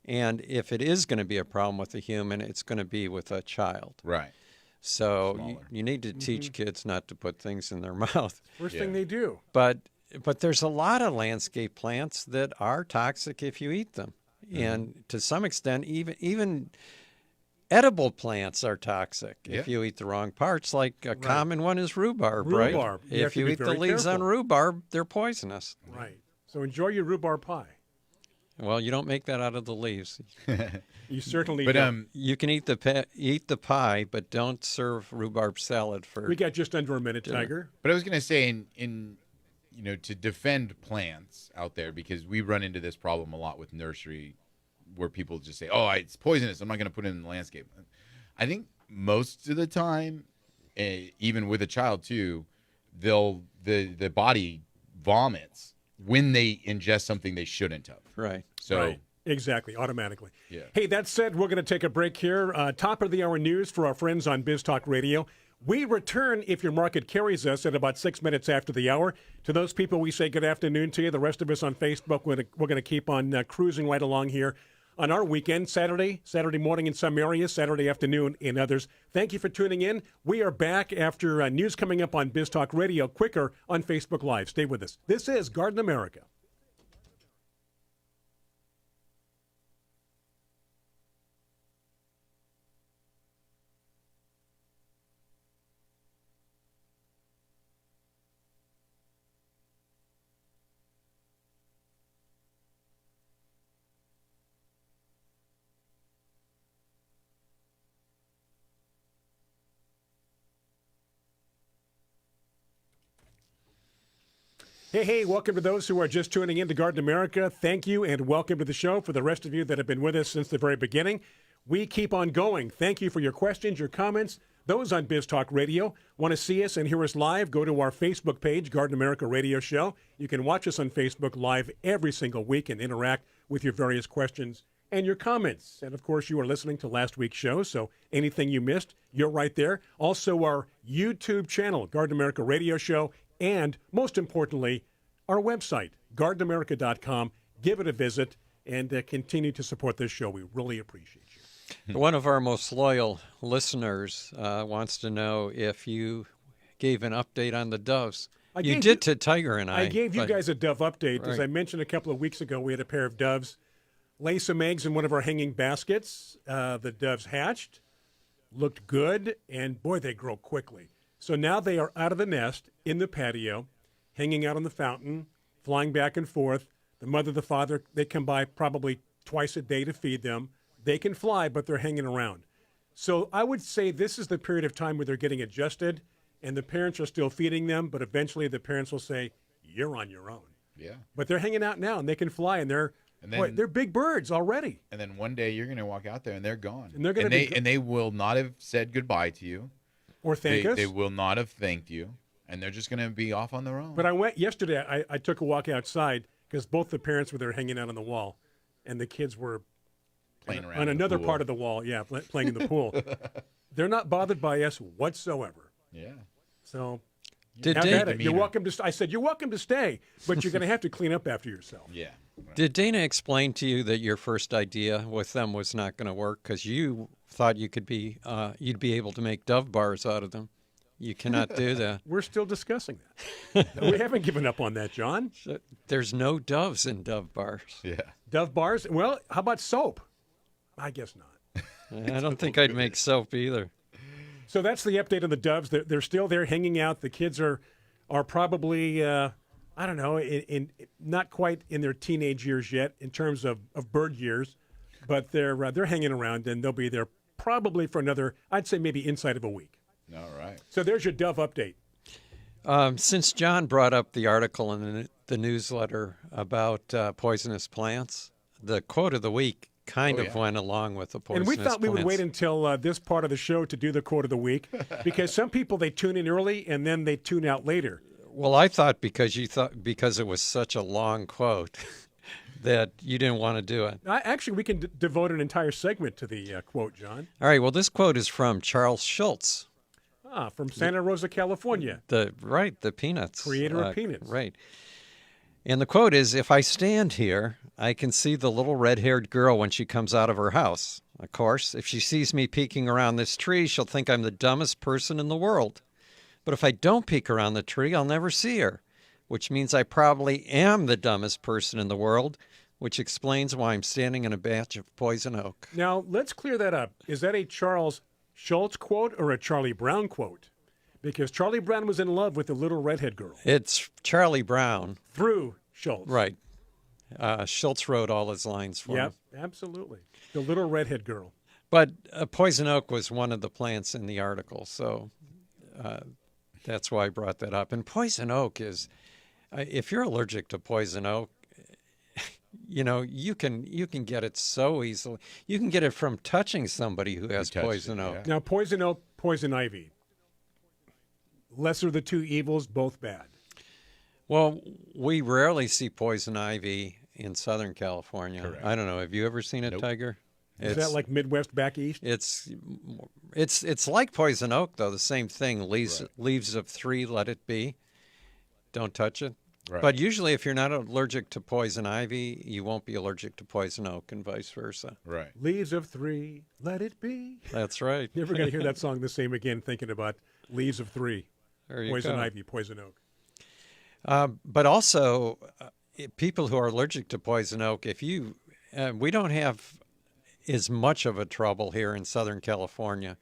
And if it is going to be a problem with a human, it's going to be with a child. Right. So Smaller. you need to teach kids not to put things in their mouth. First Yeah. thing they do. But there's a lot of landscape plants that are toxic if you eat them. And to some extent, even edible plants are toxic if Yeah. you eat the wrong parts. Like a common one is rhubarb, right? Rhubarb. You have If to you be eat the very leaves on careful. rhubarb, they're poisonous. Right. So enjoy your rhubarb pie. Well, you don't make that out of the leaves. You certainly But don't. You can eat the pie, but don't serve rhubarb salad for. We got just under a minute, Tiger. But I was going to say, in to defend plants out there, because we run into this problem a lot with nursery, where people just say, "Oh, it's poisonous. I'm not going to put it in the landscape." I think most of the time, even with a child too, the body vomits when they ingest something they shouldn't have. Right. So. Right. Exactly, automatically. Yeah. Hey, that said, we're going to take a break here. Top of the hour news for our friends on Biz Talk Radio. We return, if your market carries us, at about 6 minutes after the hour. To those people, we say good afternoon to you. The rest of us on Facebook, we're going to keep on cruising right along here on our weekend, Saturday morning in some areas, Saturday afternoon in others. Thank you for tuning in. We are back after news coming up on Biz Talk Radio, quicker on Facebook Live. Stay with us. This is Garden America. Hey, welcome to those who are just tuning in to Garden America. Thank you and welcome to the show. For the rest of you that have been with us since the very beginning, we keep on going. Thank you for your questions, your comments. Those on Biz Talk Radio want to see us and hear us live, go to our Facebook page, Garden America Radio Show. You can watch us on Facebook live every single week and interact with your various questions and your comments. And, of course, you are listening to last week's show, so anything you missed, you're right there. Also, our YouTube channel, Garden America Radio Show, and, most importantly, our website, gardenamerica.com. Give it a visit and continue to support this show. We really appreciate you. One of our most loyal listeners wants to know if you gave an update on the doves. You did to Tiger and I. I gave you guys a dove update. Right. As I mentioned a couple of weeks ago, we had a pair of doves lay some eggs in one of our hanging baskets. The doves hatched, looked good, and, boy, they grow quickly. So now they are out of the nest in the patio, hanging out on the fountain, flying back and forth. The mother, the father, they come by probably twice a day to feed them. They can fly, but they're hanging around. So I would say this is the period of time where they're getting adjusted, and the parents are still feeding them, but eventually the parents will say, you're on your own. Yeah. But they're hanging out now, and they can fly, and they're big birds already. And then one day you're going to walk out there, and they're gone. And they're going to and they will not have said goodbye to you. Or thank us. They will not have thanked you, and they're just going to be off on their own. But I went yesterday. I took a walk outside because both the parents were there hanging out on the wall, and the kids were playing around on another part of the wall. Yeah, playing in the pool. They're not bothered by us whatsoever. Yeah. So You're welcome to. I said you're welcome to stay, but you're going to have to clean up after yourself. Yeah. Right. Did Dana explain to you that your first idea with them was not going to work because you thought you'd be able to make dove bars out of them? You cannot do that. We're still discussing that. We haven't given up on that, John. There's no doves in dove bars. Yeah. Dove bars? Well, how about soap? I guess not. I don't think I'd make soap either. So that's the update on the doves. They're still there hanging out. The kids are probably, I don't know, in not quite in their teenage years yet in terms of bird years, but they're hanging around, and they'll be there probably for another, I'd say maybe inside of a week. All right. So there's your dove update. Since John brought up the article in the newsletter about poisonous plants, the quote of the week kind of went along with the poisonous plants. And we thought we would wait until this part of the show to do the quote of the week because some people, they tune in early and then they tune out later. Well, I thought because it was such a long quote that you didn't want to do it. Actually, we can devote an entire segment to the quote, John. All right. Well, this quote is from Charles Schultz. From Santa Rosa, California. The Peanuts. Creator of Peanuts. Right. And the quote is, "If I stand here, I can see the little red-haired girl when she comes out of her house. Of course, if she sees me peeking around this tree, she'll think I'm the dumbest person in the world. But if I don't peek around the tree, I'll never see her, which means I probably am the dumbest person in the world, which explains why I'm standing in a batch of poison oak." Now, let's clear that up. Is that a Charles Schultz quote or a Charlie Brown quote? Because Charlie Brown was in love with the little redhead girl. It's Charlie Brown. Through Schultz. Right. Schultz wrote all his lines for him. Yep, absolutely. The little redhead girl. But poison oak was one of the plants in the article, so that's why I brought that up. And poison oak is, if you're allergic to poison oak, you can get it so easily. You can get it from touching somebody who has poison oak. Yeah. Now, poison oak, poison ivy. Lesser of the two evils, both bad. Well, we rarely see poison ivy in Southern California. Correct. I don't know. Have you ever seen it, Tiger? Is that like Midwest back east? It's like poison oak, though. The same thing. Leaves of 3, let it be. Don't touch it. Right. But usually, if you're not allergic to poison ivy, you won't be allergic to poison oak, and vice versa. Right. Leaves of 3, let it be. That's right. Never going to hear that song the same again. Thinking about Leaves of 3, poison go. ivy, poison oak. But also, people who are allergic to poison oak, we don't have as much of a trouble here in Southern California,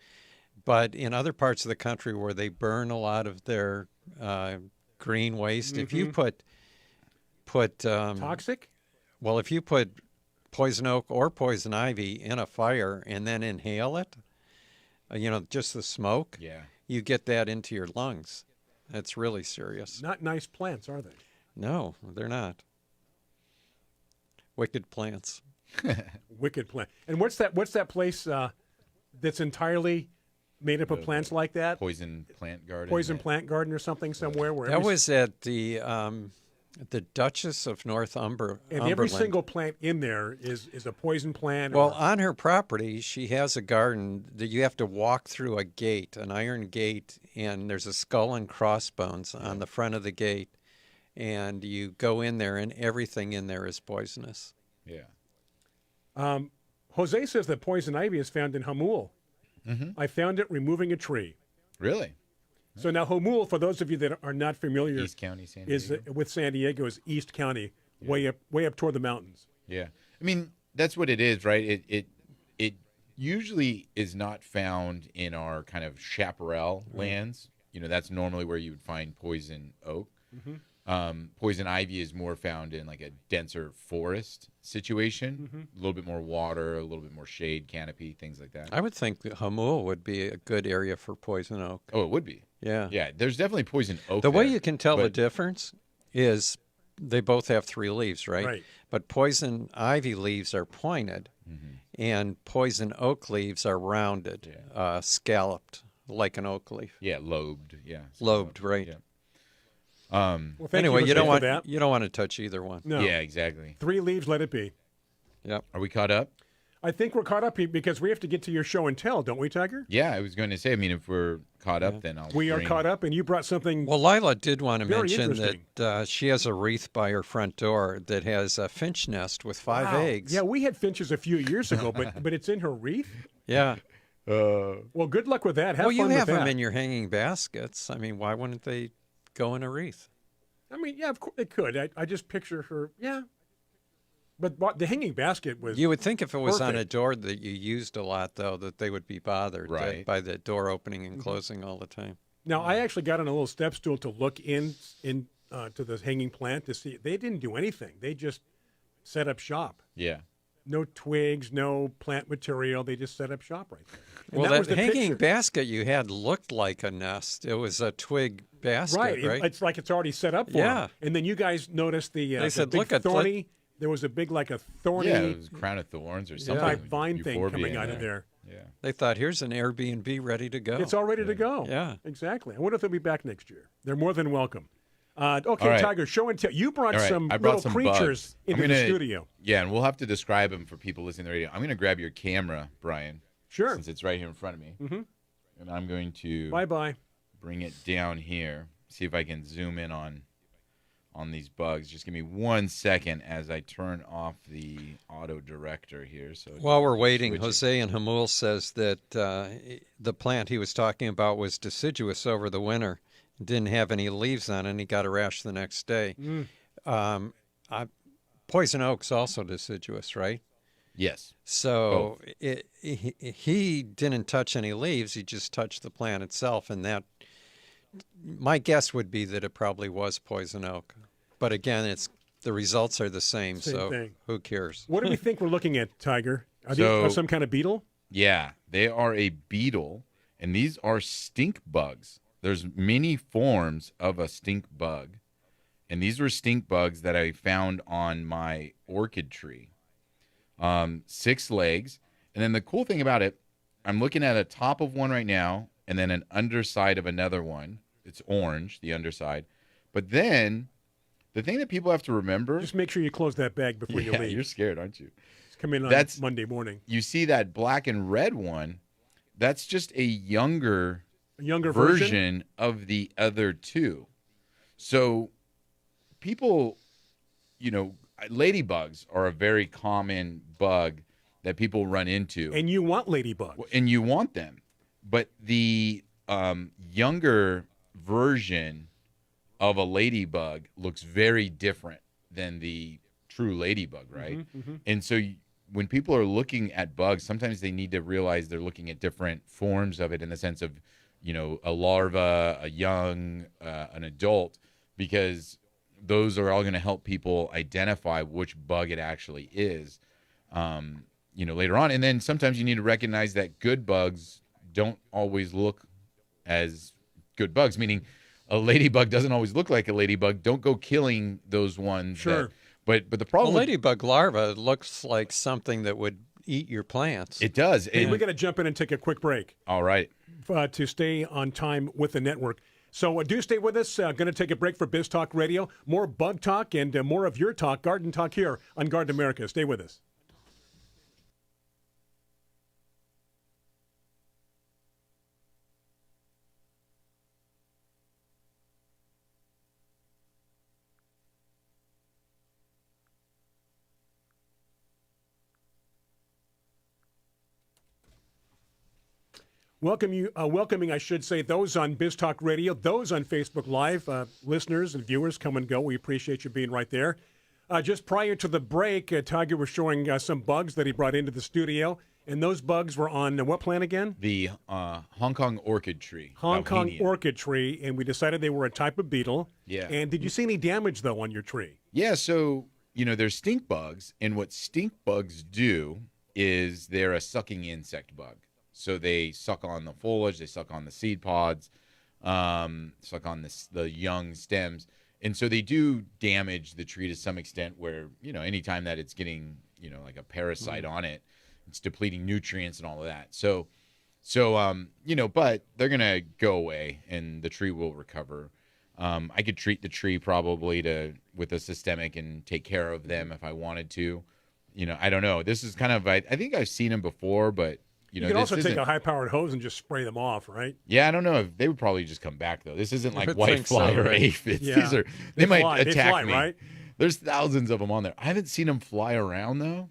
but in other parts of the country where they burn a lot of their green waste, if you put toxic? Well, if you put poison oak or poison ivy in a fire and then inhale it, just the smoke, you get that into your lungs. That's really serious. Not nice plants, are they? No, they're not. Wicked plants. Wicked plant. And what's that place that's entirely made up of plants like that? Poison plant garden. Poison plant garden or something somewhere where That was at the Duchess of and every Umberland. single plant in there is a poison plant. Well, or, on her property, she has a garden that you have to walk through a gate, an iron gate, and there's a skull and crossbones on the front of the gate. And you go in there, and everything in there is poisonous. Yeah. Jose says that poison ivy is found in Hamul. I found it removing a tree. Really? So now Hamul, for those of you that are not familiar, East County, San Diego. is with San Diego is East County, way up toward the mountains. Yeah. I mean, that's what it is, right? It usually is not found in our kind of chaparral lands. You know, that's normally where you would find poison oak. Poison ivy is more found in like a denser forest situation, a little bit more water, a little bit more shade, canopy, things like that. I would think that Hamul would be a good area for poison oak. Oh, it would be. Yeah. Yeah, there's definitely poison oak The way there, you can tell the but- difference is they both have 3 leaves, right? Right. But poison ivy leaves are pointed, and poison oak leaves are rounded, scalloped like an oak leaf. Yeah, lobed. Yeah. Lobed, right. Yeah. Well, thank Anyway, you, you don't for want that. you don't want to touch either one. No. Yeah, exactly. 3 leaves, let it be. Yep. Are we caught up? I think we're caught up because we have to get to your show and tell, don't we, Tiger? Yeah, I was going to say, I mean, if we're caught up, then I'll We are bring- caught up, and you brought something. Well, Lila did want to Very mention interesting. that she has a wreath by her front door that has a finch nest with 5 Wow. eggs. Yeah, we had finches a few years ago, but it's in her wreath. Yeah. Well, good luck with that. Have Well, you fun have with them that. in your hanging baskets. I mean, why wouldn't they go in a wreath? I mean, yeah, of course it could. I just picture her. Yeah, but the hanging basket was. You would think if it was on a Perfect. door that you used a lot, though, that they would be bothered Right. by the door opening and closing all the time. Now, I actually got on a little step stool to look in to the hanging plant to see. They didn't do anything. They just set up shop. Yeah. No twigs, no plant material. They just set up shop right there. And Well, that was that the hanging picture. basket you had looked like a nest. It was a twig basket, Right. right? It's like it's already set up for Yeah. 'em. And then you guys noticed the said, big "Look at- thorny. There was a big like a thorny Yeah, it was crown of thorns or something. type vine thing Euphorbia coming in out of there. Yeah. They thought, here's an Airbnb ready to go. It's all ready to go. Yeah. Exactly. I wonder if they'll be back next year. They're more than welcome. Okay, All right. Tiger, show and tell. You brought All right, some I brought little some creatures bugs. I'm into the gonna- studio. Yeah, and we'll have to describe them for people listening to the radio. I'm going to grab your camera, Brian, Sure. since it's right here in front of me. And I'm going to Bye-bye. bring it down here. See if I can zoom in on these bugs. Just give me 1 second as I turn off the auto director here. So While we're waiting, switch it. Jose in Hamul says that the plant he was talking about was deciduous over the winter. Didn't have any leaves on it, and he got a rash the next day. Poison oak's also deciduous, right? Yes. So he didn't touch any leaves. He just touched the plant itself, and that my guess would be that it probably was poison oak. But again, the results are the same, Same so thing. who cares? What do we think we're looking at, Tiger? Are these So- some kind of beetle? Yeah, they are a beetle, and these are stink bugs. There's many forms of a stink bug, and these were stink bugs that I found on my orchid tree. 6 legs, and then the cool thing about it, I'm looking at a top of one right now, and then an underside of another one. It's orange, the underside, but then the thing that people have to remember. Just make sure you close that bag before you Yeah, leave. you're scared, aren't you? It's coming on That's- Monday morning. You see that black and red one? That's just a younger A younger version? version of the other two. So people, ladybugs are a very common bug that people run into, And you want ladybugs. and you want them. But the younger version of a ladybug looks very different than the true ladybug, right? And so when people are looking at bugs, sometimes they need to realize they're looking at different forms of it in the sense of, a larva, a young, an adult, because those are all going to help people identify which bug it actually is, later on. And then sometimes you need to recognize that good bugs don't always look as good bugs, meaning a ladybug doesn't always look like a ladybug. Don't go killing those ones. Sure. But the problem, A ladybug larva looks like something that would eat your plants. it does. Hey, we got to jump in and take a quick break All right. to stay on time with the network. So do stay with us. Going to take a break for Biz Talk Radio. More bug talk and more of your talk, garden talk here on Garden America. Stay with us. Welcoming, I should say, those on Biz Talk Radio, those on Facebook Live, listeners and viewers come and go. We appreciate you being right there. Just prior to the break, Tiger was showing some bugs that he brought into the studio, and those bugs were on what plant again? The Hong Kong orchid tree. Hong Kong Bauhania. orchid tree, and we decided they were a type of beetle. Yeah. And did you see any damage, though, on your tree? Yeah, so, there's stink bugs, and what stink bugs do is they're a sucking insect bug. So they suck on the foliage, they suck on the seed pods, suck on the young stems. And so they do damage the tree to some extent where, anytime that it's getting, like a parasite on it, it's depleting nutrients and all of that. So, but they're going to go away and the tree will recover. I could treat the tree probably with a systemic and take care of them if I wanted to. I don't know. This is kind of, I think I've seen them before, but You can also take a high-powered hose and just spray them off, right? Yeah, I don't know if they would probably just come back though. This isn't like white fly or aphids. Yeah. They might attack they fly, me. Right? There's thousands of them on there. I haven't seen them fly around though.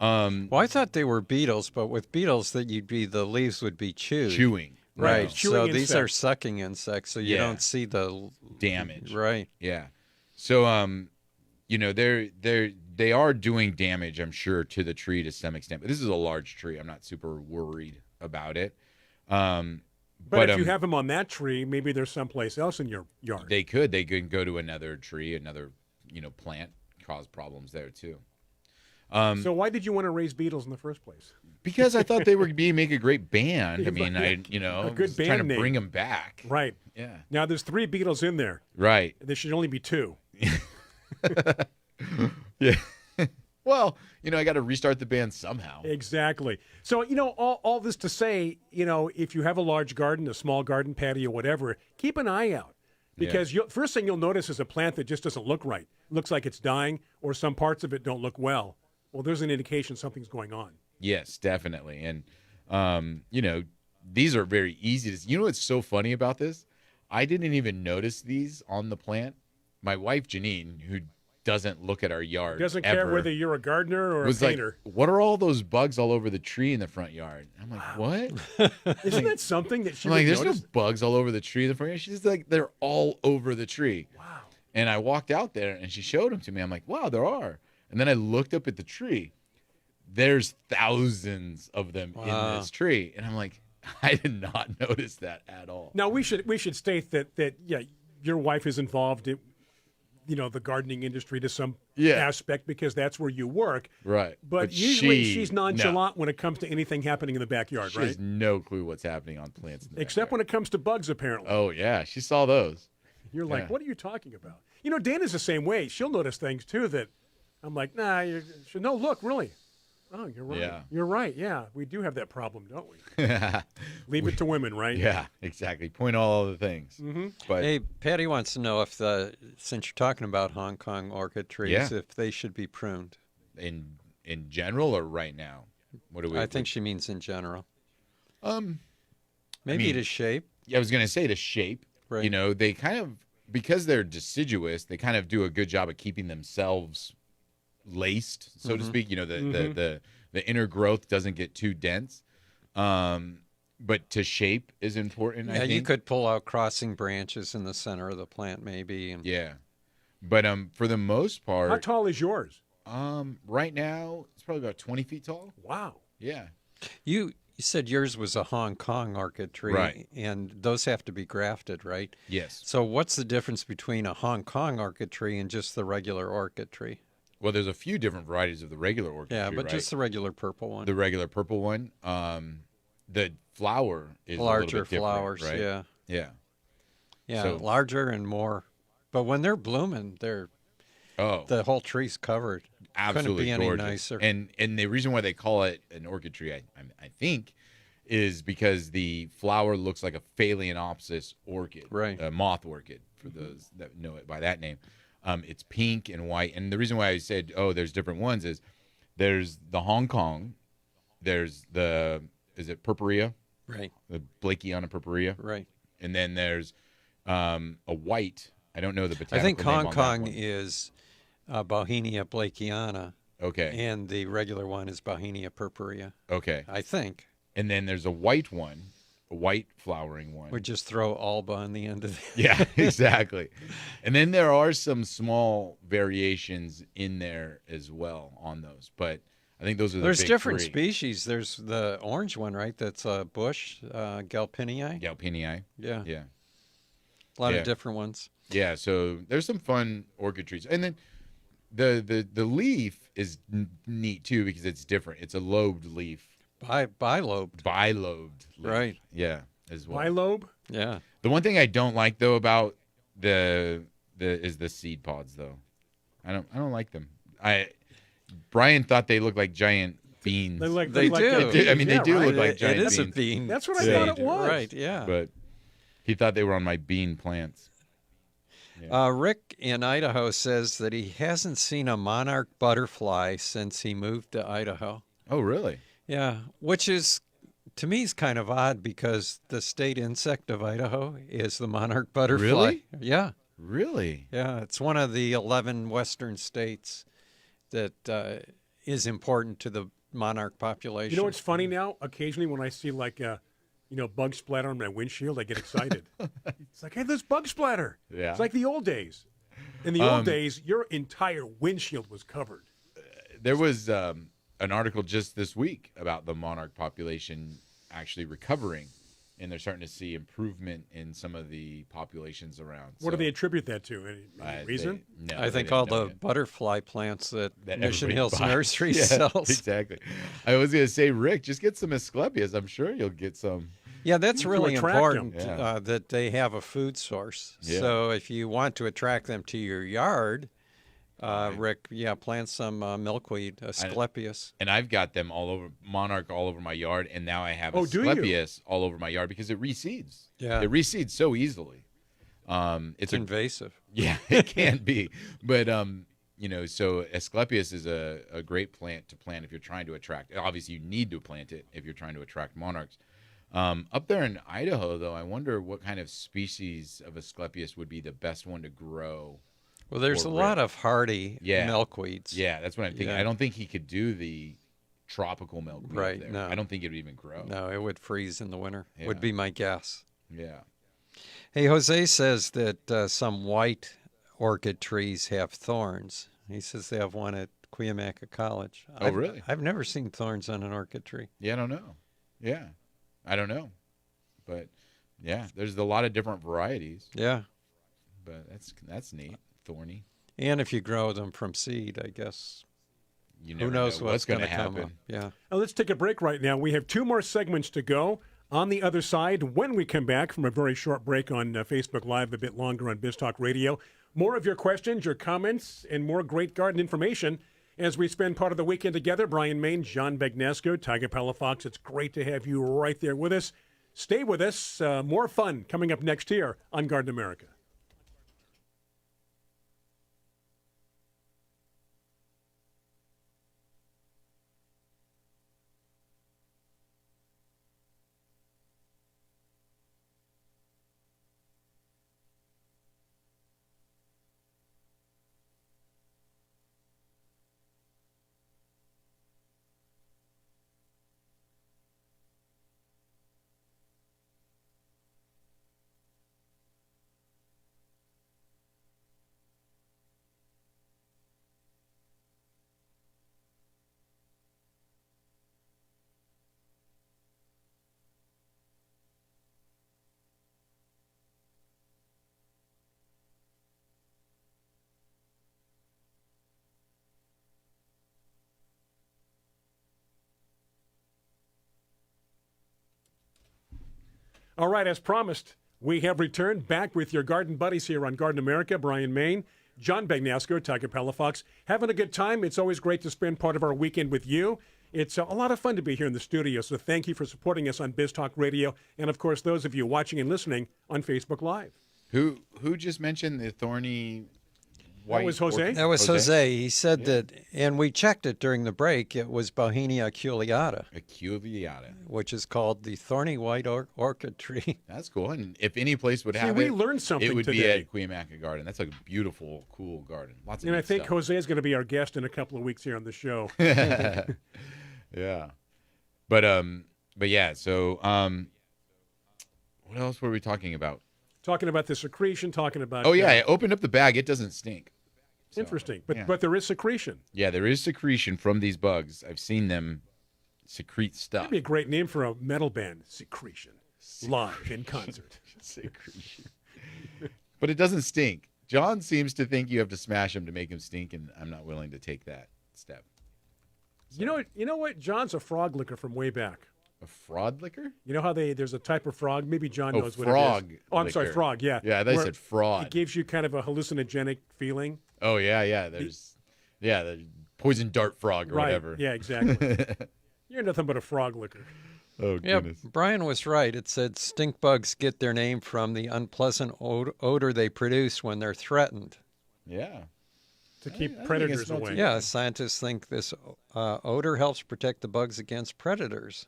Well, I thought they were beetles, but with beetles, the leaves would be Chewing. Right. Chewing So these are insects. sucking insects, so you Yeah. don't see the Damage. Right. Yeah. So they are doing damage, I'm sure, to the tree to some extent. But this is a large tree. I'm not super worried about it. But if you have them on that tree, maybe there's someplace else in your yard. They could go to another tree, another plant, cause problems there too. So why did you want to raise beetles in the first place? Because I thought they would make a great band. I mean, A good was trying band to name. bring them back. Right. Yeah. Now there's 3 beetles in there. Right. There should only be 2. Yeah. Well, I got to restart the band somehow. Exactly. So, all this to say, if you have a large garden, a small garden patio, whatever, keep an eye out. Because first thing you'll notice is a plant that just doesn't look right. Looks like it's dying, or some parts of it don't look well. Well, there's an indication something's going on. Yes, definitely. And, these are very easy to see. You know what's so funny about this? I didn't even notice these on the plant. My wife, Janine, who doesn't look at our yard Doesn't care whether you're a gardener or a was painter. like, what are all those bugs all over the tree in the front yard? I'm like, what? Isn't that something that she I'm would like, there's notice? no bugs all over the tree in the front yard. She's like, they're all over the tree. Wow. And I walked out there and she showed them to me. I'm like, wow, there are. And then I looked up at the tree. There's thousands of them in this tree. And I'm like, I did not notice that at all. Now, we should state that your wife is involved in, the gardening industry to some aspect because that's where you work. Right. But usually she's nonchalant when it comes to anything happening in the backyard, She right? has no clue what's happening on plants. In the Except when it comes to bugs, apparently. Oh, yeah. She saw those. You're like, what are you talking about? Dana's the same way. She'll notice things, too, that I'm like, nah, no, look, really. Oh, you're right. Yeah. You're right. Yeah, we do have that problem, don't we? Leave it to women, right? Yeah, exactly. Point all the things. Mm-hmm. But Hey, Patty wants to know if since you're talking about Hong Kong orchid trees, if they should be pruned. in general or right now? What do we? I think she means in general. Maybe mean, to shape. Yeah, I was gonna say to shape. Right. They kind of, because they're deciduous, they kind of do a good job of keeping themselves laced, so to speak. The inner growth doesn't get too dense. But to shape is important. I Yeah, think. you could pull out crossing branches in the center of the plant, maybe. And Yeah, but for the most part, How tall is yours? right now it's probably about 20 feet tall. Wow. Yeah. You said yours was a Hong Kong orchid tree, Right. and those have to be grafted, right? Yes. So what's the difference between a Hong Kong orchid tree and just the regular orchid tree? Well, there's a few different varieties of the regular orchid Yeah, tree, but right? just the regular purple one. The regular purple one. The flower is a Larger little bit different, flowers, right? yeah. Yeah. Yeah, So, larger and more. But when they're blooming, the whole tree's covered. absolutely Couldn't be gorgeous. any nicer. And the reason why they call it an orchid tree, I think, is because the flower looks like a phalaenopsis orchid, Right. a moth orchid, for those that know it by that name. It's pink and white. And the reason why I said, there's different ones is there's the Hong Kong, there's is it purpurea? Right. The Blakeiana purpurea. Right. And then there's a white. I don't know the botanical I think name Hong on that Kong one. is Bauhinia blakeiana, Okay. and the regular one is Bauhinia purpurea. Okay. I think. And then there's a white one, a white flowering one. We just throw Alba on the end of it. Yeah, exactly. And then there are some small variations in there as well on those, but I think those are the There's big different three. species. There's the orange one, right? That's a bush, Galpinii. Galpinii. Yeah. Yeah. A lot Yeah. of different ones. Yeah, so there's some fun orchid trees. And then the leaf is neat too because it's different. It's a lobed leaf. Bilobed. Bilobed leaf. Right. Yeah, as well. Bilobe? Yeah. The one thing I don't like though about the seed pods though. I don't like them. Brian thought they looked like giant beans. They look They like do. beans. I mean, they Yeah, do right. look like giant It is a beans. bean. That's what I Yeah. thought it was. Right, yeah. But he thought they were on my bean plants. Rick in Idaho says that he hasn't seen a monarch butterfly since he moved to Idaho. Oh, really? Yeah, which is, to me, is kind of odd because the state insect of Idaho is the monarch butterfly. Really? Yeah, Really? yeah. It's one of the 11 western states that is important to the monarch population. You know what's funny now? Occasionally when I see like bug splatter on my windshield, I get excited. It's like, hey, there's bug splatter. Yeah. It's like the old days. In the old days, your entire windshield was covered. There was an article just this week about the monarch population actually recovering, and they're starting to see improvement in some of the populations around. What do they attribute that to? Any reason? No, I they think didn't all know the yet. butterfly plants that Mission everybody Hills buys. Nursery Yeah, sells. Exactly. I was going to say, Rick, just get some Asclepias. I'm sure you'll get some. Yeah, that's To really attract important 'em. Yeah. that they have a food source. Yeah. So if you want to attract them to your yard, Rick, plant some milkweed, Asclepias. And I've got them all over, monarch all over my yard, and now I have Oh, do you? Asclepias all over my yard because it reseeds. Yeah. It reseeds so easily. It's invasive. Yeah, it can be. But so Asclepias is a great plant to plant if you're trying to attract. Obviously, you need to plant it if you're trying to attract monarchs. Up there in Idaho, though, I wonder what kind of species of Asclepias would be the best one to grow. Well, there's Or a lot Rick. of hardy Yeah. milkweeds. Yeah, that's what I'm thinking. Yeah. I don't think he could do the tropical milkweed Right, up there. no. I don't think it would even grow. No, it would freeze in the winter, Yeah. would be my guess. Yeah. Hey, Jose says that some white orchid trees have thorns. He says they have one at Cuyamaca College. Oh, really? I've never seen thorns on an orchid tree. Yeah, I don't know. Yeah, I don't know. But, yeah, there's a lot of different varieties. Yeah. But that's neat. Thorny. And if you grow them from seed, I guess, You who never knows know what's going going to to come happen. up. Yeah. Now, let's take a break right now. We have 2 more segments to go. On the other side, when we come back from a very short break on Facebook Live, a bit longer on BizTalk Radio, more of your questions, your comments, and more great garden information as we spend part of the weekend together. Brian Main, John Bagnesco, Tiger Palafox, it's great to have you right there with us. Stay with us. More fun coming up next here on Garden America. All right, as promised, We have returned back with your garden buddies here on Garden America, Brian Main, John Bagnasco, Tiger Palafox. Having a good time. It's always great to spend part of our weekend with you. It's a lot of fun to be here in the studio, so thank you for supporting us on Biz Talk Radio, and, of course, those of you watching and listening on Facebook Live. Who just mentioned the thorny white? That was Jose. orchid? That was Jose. He said that, and we checked it during the break, it was Bauhinia aculeata, Aculeata. which is called the thorny white orchid tree. That's cool. And if any place would See, have we it, learned something it would be today. at Cuyamaca Garden. That's a beautiful, cool garden. Lots of And I neat think stuff. Jose is going to be our guest in a couple of weeks here on the show. Yeah. But yeah, so what else were we talking about? Talking about the secretion, talking about... Oh yeah, I opened up the bag. It doesn't stink. So, Interesting. But yeah. but there is secretion. Yeah, there is secretion from these bugs. I've seen them secrete stuff. That'd be a great name for a metal band. Secretion. Live in concert. Secretion. But it doesn't stink. John seems to think you have to smash them to make them stink, and I'm not willing to take that step. You know what? John's a frog licker from way back. A fraud liquor? You know how there's a type of frog? Maybe John Oh, knows what frog it is. Oh, I'm sorry, liquor. frog, yeah. Yeah, they Where said fraud. It gives you kind of a hallucinogenic feeling. Oh yeah. There's the poison dart frog or Right. whatever. Yeah, exactly. You're nothing but a frog licker. Oh Yeah, goodness. Brian was right. It said stink bugs get their name from the unpleasant odor they produce when they're threatened. Yeah. To keep think predators it's not away. too Yeah, scientists think this odor helps protect the bugs against predators.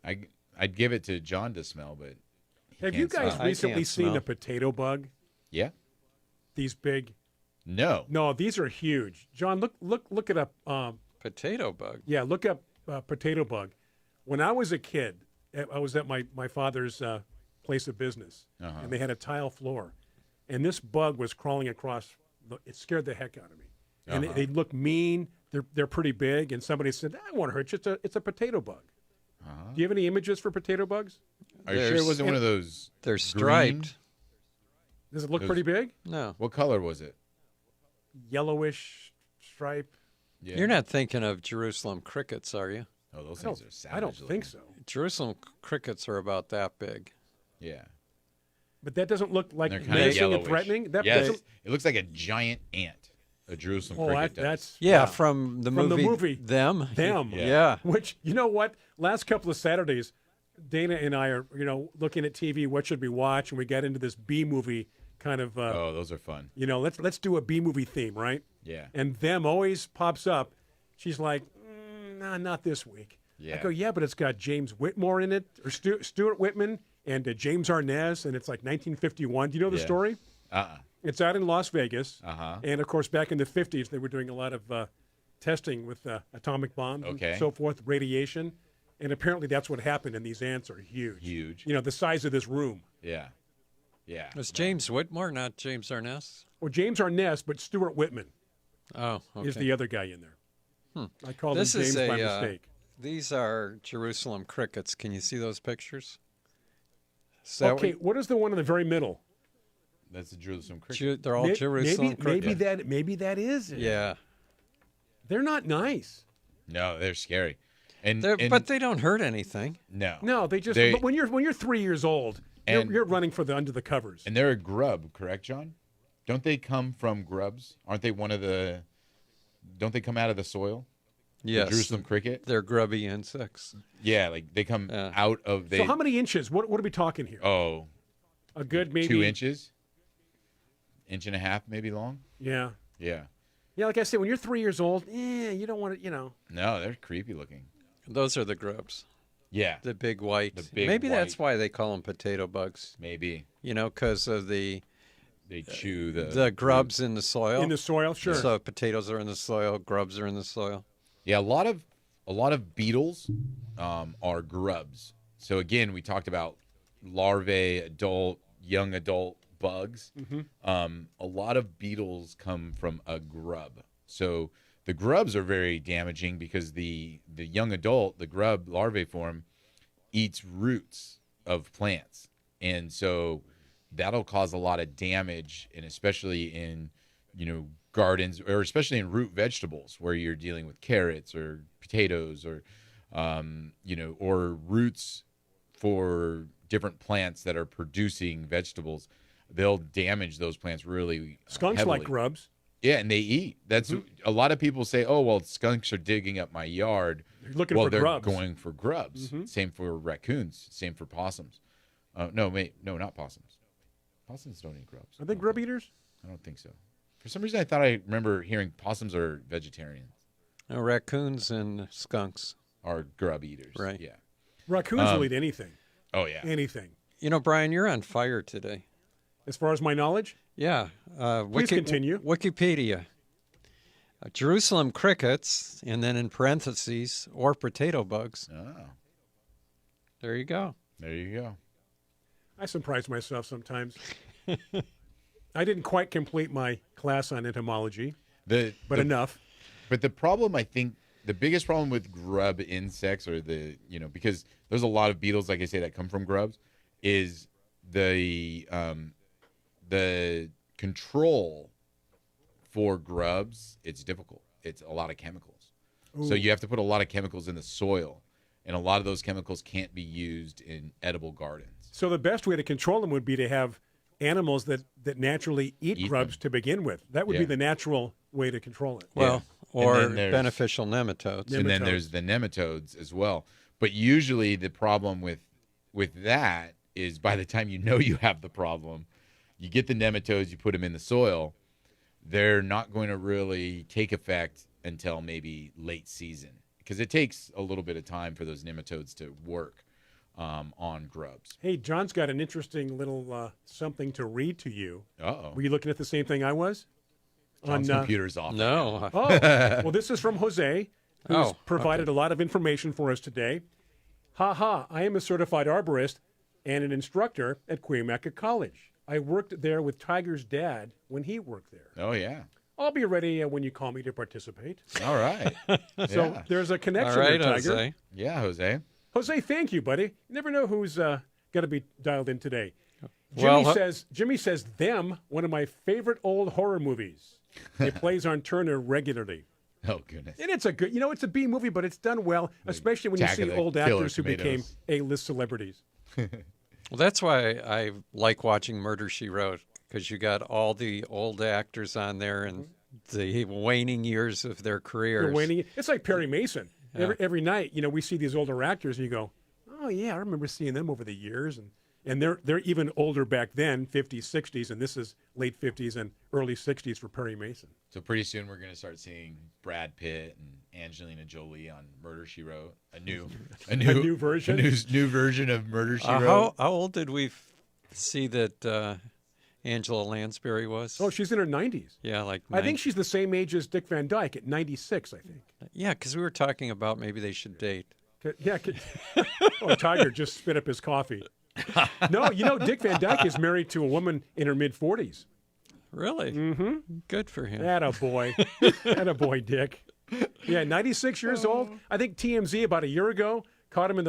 I'd give it to John to smell, but Have you can't guys smell. I recently can't seen smell. a potato bug? Yeah. These big? No. No, these are huge. John, look it up. Potato bug. Yeah, look up potato bug. When I was a kid, I was at my father's place of business, and they had a tile floor, and this bug was crawling across. It scared the heck out of me. And they look mean. They're pretty big. And somebody said, "I won't hurt you. It's a potato bug." Do you have any images for potato bugs? Are you sure it wasn't one of those? They're green? striped. Does it look pretty big? No. What color was it? Yellowish stripe. Yeah. You're not thinking of Jerusalem crickets, are you? Oh, those I don't, things are savage. I don't think so. Jerusalem crickets are about that big. Yeah. But that doesn't look like They're kind of menacing and yellowish. threatening. That Yes. doesn't. It looks like a giant ant. A Jerusalem Oh, cricket does. that's Yeah, from the From the movie. movie. Them. them. Yeah. Yeah. Which, you know what? Last couple of Saturdays, Dana and I are, looking at TV. What should we watch? And we got into this B movie kind of. Oh, those are fun. Let's do a B movie theme, right? Yeah. And them always pops up. She's like, nah, not this week. Yeah. I go, yeah, but it's got James Whitmore in it, or Stuart Whitman, and James Arnaz, and it's like 1951. Do you know the Yeah. story? It's out in Las Vegas. Uh-huh. And, of course, back in the 50s, they were doing a lot of testing with atomic bombs Okay. and so forth, radiation. And apparently that's what happened, and these ants are huge. Huge. The size of this room. Yeah. Yeah. Was James Whitmore, not James Arness? Well, James Arnaz, but Stuart Whitman Oh, okay. is the other guy in there. I called him This James is by a, mistake. These are Jerusalem crickets. Can you see those pictures? Is that Okay, what is the one in the very middle? That's the Jerusalem cricket. they're all Jerusalem crickets. Maybe that is it. Yeah. They're not nice. No, they're scary. And But they don't hurt anything. no. No, they just. They- But when you're 3 years old, And- you're running for the under the covers. And they're a grub, correct, John? Don't they come from grubs? Aren't they one of the? Don't they come out of the soil? The Yes. Jerusalem cricket. They're grubby insects. Yeah, like they come Yeah. out of. So how many inches? What are we talking here? Oh, A good maybe 2 inches, inch and a half, maybe long. Yeah. Yeah. Yeah, like I said, when you're 3 years old, you don't want to, No, they're creepy looking. Those are the grubs. Yeah, The big white. The big Maybe that's white. why they call them potato bugs. maybe Because of the they chew the grubs in the soil. in the soil. Sure. So potatoes are in the soil, grubs are in the soil. Yeah, a lot of beetles are grubs. So again, we talked about larvae, adult, young adult bugs. A lot of beetles come from a grub. So the grubs are very damaging because the young adult, the grub larvae form, eats roots of plants, and so that'll cause a lot of damage, and especially in gardens, or especially in root vegetables where you're dealing with carrots or potatoes or or roots for different plants that are producing vegetables, they'll damage those plants really Skunks heavily. like grubs. Yeah, and they eat. That's a lot of people say, "Oh, well, skunks are digging up my yard." They're looking well, for they're grubs. going for grubs. Same for raccoons. Same for possums. No, not possums. Possums don't eat grubs. Are they grub eaters? I don't think so. For some reason, I thought I remember hearing possums are vegetarians. No, raccoons and skunks. Are grub eaters. Right. Yeah. Raccoons will eat anything. Oh, yeah. Anything. You know, Brian, you're on fire today. As far as my knowledge, Yeah. Please continue. Wikipedia. Jerusalem crickets, and then in parentheses, or potato bugs. Oh, There you go. there you go. I surprise myself sometimes. I didn't quite complete my class on entomology, but enough. But the problem, I think, the biggest problem with grub insects, or because there's a lot of beetles, like I say, that come from grubs, is the control for grubs. It's difficult. It's a lot of chemicals. So you have to put a lot of chemicals in the soil, and a lot of those chemicals can't be used in edible gardens. So the best way to control them would be to have animals that naturally eat grubs them. to begin with. That would be Yeah. the natural way to control it. Well, And or then there's- beneficial nematodes. And then there's the nematodes as well. But usually the problem with that is by the time you have the problem, you get the nematodes, you put them in the soil, they're not going to really take effect until maybe late season, because it takes a little bit of time for those nematodes to work on grubs. Hey, John's got an interesting little something to read to you. Uh-oh. Were you looking at the same thing I was? John's computer's off. No. Oh, well, this is from Jose, who's provided a lot of information for us today. I am a certified arborist and an instructor at Cuyamaca College. I worked there with Tiger's dad when he worked there. Oh, yeah. I'll be ready when you call me to participate. All right. So Yeah. there's a All connection right, there, Tiger. Jose. Yeah, Jose. Jose, thank you, buddy. You never know who's going to be dialed in today. Well, Jimmy says, Them, one of my favorite old horror movies. It plays on Turner regularly. Oh, goodness. And it's a good, it's a B movie, but it's done well, especially when you Attack see of the old Killer actors who became Tomatoes. A-list celebrities. Well, that's why I like watching Murder, She Wrote, because you got all the old actors on there and the waning years of their careers. They're waning. It's like Perry Mason. Yeah. Every night, we see these older actors, and you go, oh, yeah, I remember seeing them over the years. And they're even older back then, 50s, 60s, and this is late 50s and early 60s for Perry Mason. So pretty soon we're going to start seeing Brad Pitt and Angelina Jolie on Murder, She Wrote. A new version? A new version of Murder, She Wrote. How old did we see that Angela Lansbury was? Oh, she's in her 90s. Yeah, like I think she's the same age as Dick Van Dyke at 96, I think. yeah, because we were talking about maybe they should date. Yeah. Oh, Tiger just spit up his coffee. No, Dick Van Dyke is married to a woman in her mid-40s. Really? Mm-hmm. Good for him. Attaboy. Attaboy, Dick. Yeah, 96 years old. I think TMZ about a year ago caught him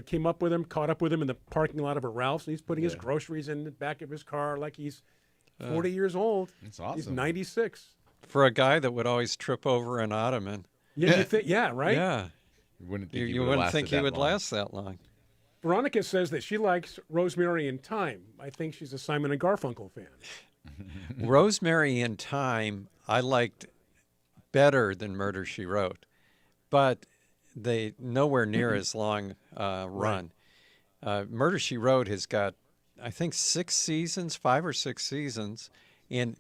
came up with him, caught up with him in the parking lot of a Ralph's, and he's putting his groceries in the back of his car like he's 40 years old. That's awesome. He's 96. For a guy that would always trip over an ottoman. Yeah, you think, right? Yeah. You wouldn't think, You wouldn't think he would long. last that long. Veronica says that she likes Rosemary in Time. I think she's a Simon and Garfunkel fan. Rosemary in Time, I liked better than Murder, She Wrote, but they nowhere near as long run. Murder, She Wrote has got, I think, 5 or 6 seasons, and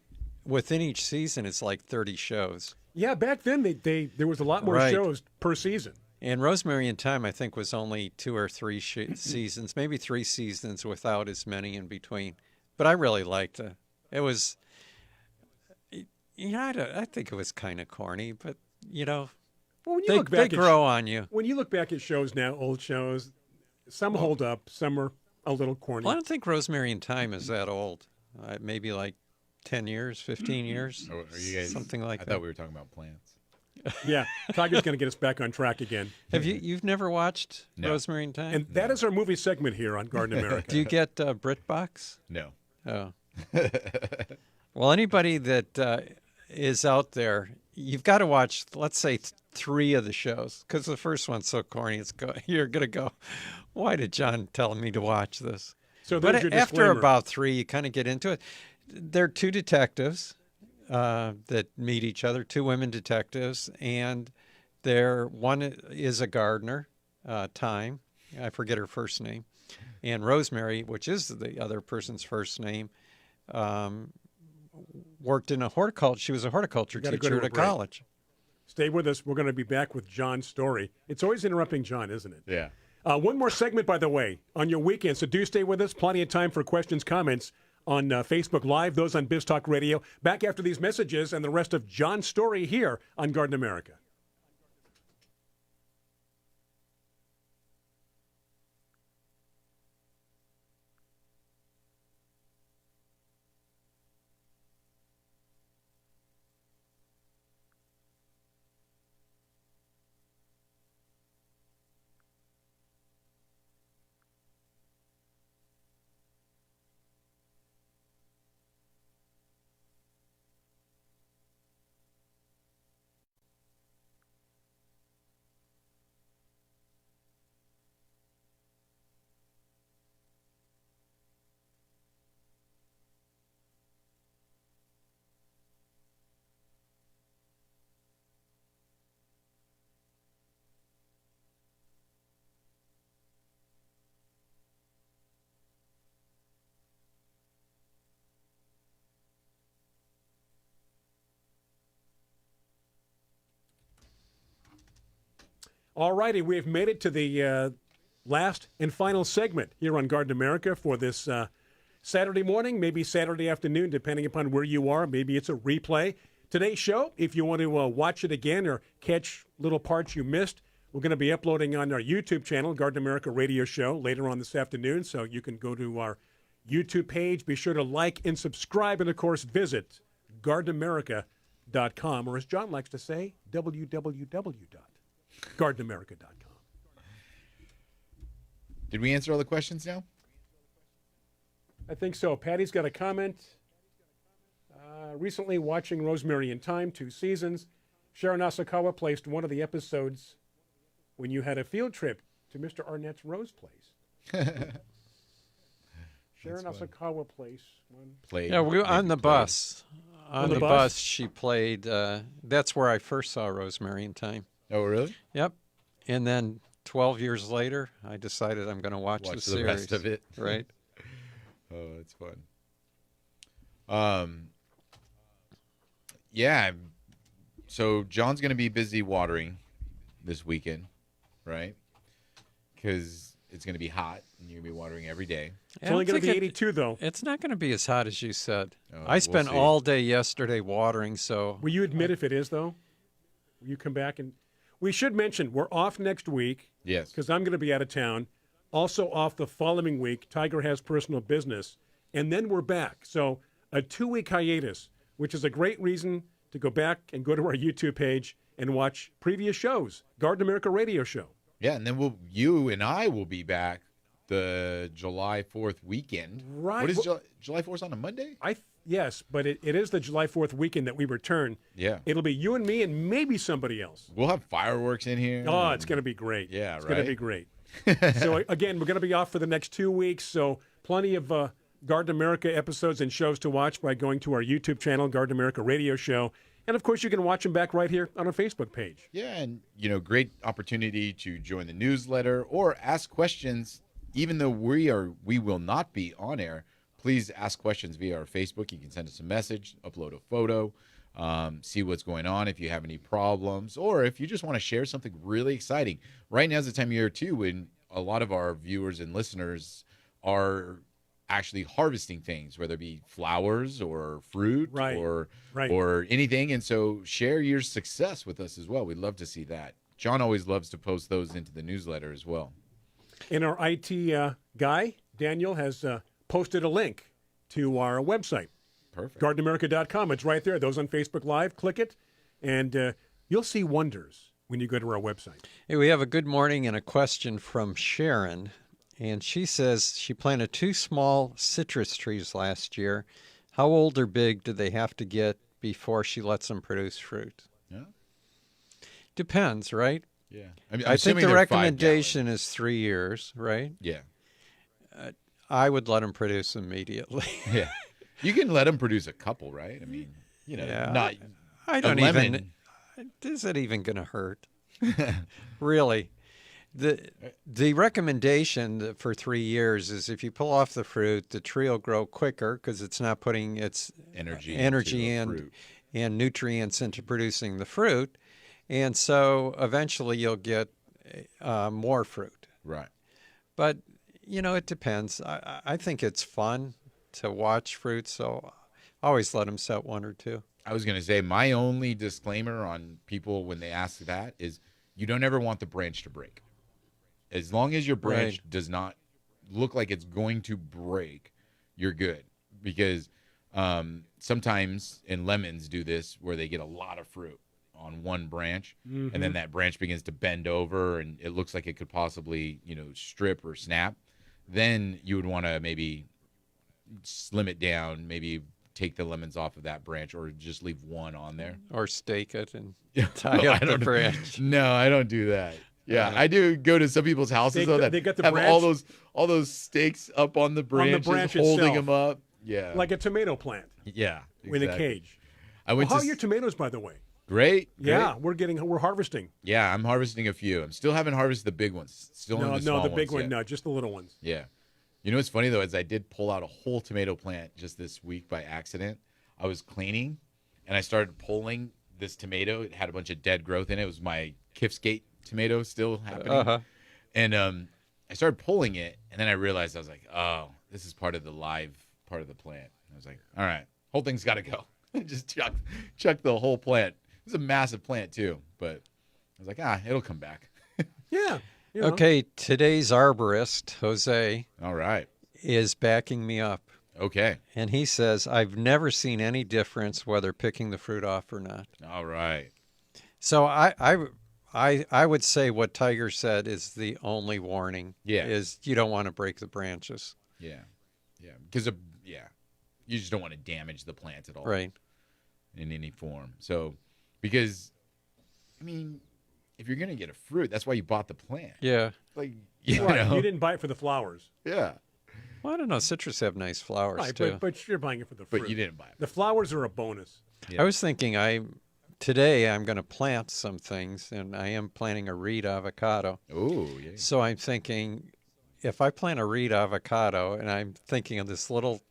within each season, it's like 30 shows. Yeah, back then there was a lot more Right. shows per season. And Rosemary in Time, I think, was only 2 or 3 seasons, maybe 3 seasons without as many in between. But I really liked it. It was, I think it was kind of corny, but, Well, when you they look back grow on you. when you look back at shows now, old shows, some hold up, some are a little corny. Well, I don't think Rosemary in Time is that old. Maybe like 10 years, 15 years, Oh, are you guys, something like I that. thought we were talking about plants. Yeah, Tiger's going to get us back on track again. You've never watched No. Rosemary in Time? And that is our movie segment here on Garden America. Do you get BritBox? No. Oh. Well, anybody that is out there, you've got to watch, let's say, 3 of the shows, because the first one's so corny. You're going to go, why did John tell me to watch this? So there's But your after disclaimer. about 3, you kind of get into it. They're 2 detectives that meet each other, 2 women detectives, and one is a gardener, Time. I forget her first name. And Rosemary, which is the other person's first name, worked in a horticulture. She was a horticulture gotta go teacher to a at a break. college. Stay with us. We're going to be back with John's story. It's always interrupting John, isn't it? Yeah. One more segment, by the way, on your weekend. So do stay with us. Plenty of time for questions, comments on Facebook Live, those on Biz Talk Radio. Back after these messages and the rest of John's story here on Garden America. All righty, we've made it to the last and final segment here on Garden America for this Saturday morning, maybe Saturday afternoon, depending upon where you are. Maybe it's a replay. Today's show, if you want to watch it again or catch little parts you missed, we're going to be uploading on our YouTube channel, Garden America Radio Show, later on this afternoon. So you can go to our YouTube page. Be sure to like and subscribe, and, of course, visit gardenamerica.com, or as John likes to say, www.gardenamerica.com. Did we answer all the questions now? I think so. Patty's got a comment. Recently watching Rosemary in Time, 2 seasons. Sharon Asakawa placed one of the episodes when you had a field trip to Mr. Arnett's Rose Place. Sharon Asakawa Place. Played. Yeah, we were on the bus. On the the bus? bus, she played. That's where I first saw Rosemary in Time. Oh, really? Yep. And then 12 years later, I decided I'm going to watch the series. Rest of it. Right. Oh, that's fun. Yeah. So John's going to be busy watering this weekend, right? Because it's going to be hot and you're going to be watering every day. It's only going to be 82, though. It's not going to be as hot as you said. Oh, I we'll spent see. all day yesterday watering, so Will you admit if it is, though? Will you come back and... We should mention, we're off next week Yes. because I'm going to be out of town. Also off the following week, Tiger has personal business. And then we're back. So a 2-week hiatus, which is a great reason to go back and go to our YouTube page and watch previous shows. Garden America Radio Show. Yeah, and then you and I will be back the July 4th weekend. Right. What is July 4th on a Monday? Yes, but it is the July 4th weekend that we return. Yeah. It'll be you and me and maybe somebody else. We'll have fireworks in here. Oh, it's going to be great. Yeah, it's right? going to be great. So, again, we're going to be off for the next 2 weeks, so plenty of Garden America episodes and shows to watch by going to our YouTube channel, Garden America Radio Show. And, of course, you can watch them back right here on our Facebook page. Yeah, and, great opportunity to join the newsletter or ask questions. Even though we will not be on air, please ask questions via our Facebook. You can send us a message, upload a photo, see what's going on if you have any problems, or if you just want to share something really exciting. Right now is the time of year, too, when a lot of our viewers and listeners are actually harvesting things, whether it be flowers or fruit or anything. And so share your success with us as well. We'd love to see that. John always loves to post those into the newsletter as well. And our IT guy, Daniel, has posted a link to our website. Perfect. GardenAmerica.com. It's right there. Those on Facebook Live, click it, and you'll see wonders when you go to our website. Hey, we have a good morning and a question from Sharon. And she says she planted 2 small citrus trees last year. How old or big do they have to get before she lets them produce fruit? Yeah. Depends, right? Yeah. I mean, I think the recommendation is 3 years, right? Yeah. I would let them produce immediately. Yeah. You can let them produce a couple, right? I mean, Yeah, not I a don't lemon. even. Is it even going to hurt? Really? The recommendation for 3 years is if you pull off the fruit, the tree will grow quicker because it's not putting its energy and nutrients into producing the fruit, and so eventually you'll get more fruit. Right. But it depends. I think it's fun to watch fruit, so I always let them set 1 or 2. I was going to say my only disclaimer on people when they ask that is you don't ever want the branch to break. As long as your branch does not look like it's going to break, you're good. Because sometimes, and lemons do this, where they get a lot of fruit on one branch, and then that branch begins to bend over, and it looks like it could possibly, strip or snap. Then you would want to maybe slim it down, maybe take the lemons off of that branch, or just leave one on there. Or stake it and tie up the branch. No, I don't do that. Yeah, I do go to some people's houses that they got the have branch, all those stakes up on the branch, holding them up. Yeah, like a tomato plant. Yeah, in a cage. How are your tomatoes, by the way? Great. Yeah, we're harvesting. Yeah, I'm harvesting a few. I'm still haven't harvested the big ones. Still in the small the big ones one, yet. no, just the little ones. Yeah. You know what's funny though is I did pull out a whole tomato plant just this week by accident. I was cleaning, and I started pulling this tomato. It had a bunch of dead growth in it. It was my Kifsgate tomato still happening. And I started pulling it, and then I realized I was like, oh, this is part of the live part of the plant. I was like, all right, whole thing's got to go. Just chuck the whole plant. It was a massive plant too, but I was like, it'll come back. Yeah. Okay, today's arborist, Jose, all right, is backing me up. Okay. And he says, I've never seen any difference whether picking the fruit off or not. All right. So I would say what Tiger said is the only warning. Yeah. Is you don't want to break the branches. Yeah. Yeah. Because you just don't want to damage the plant at all. Right. In any form. So, because, I mean, if you're going to get a fruit, that's why you bought the plant. Yeah. Like, you didn't buy it for the flowers. Yeah. Well, I don't know. Citrus have nice flowers, right, too. But you're buying it for the fruit. But you didn't buy it. The flowers are a bonus. Yeah. I was thinking today I'm going to plant some things, and I am planting a reed avocado. Oh, yeah. So I'm thinking if I plant a reed avocado, and I'm thinking of this little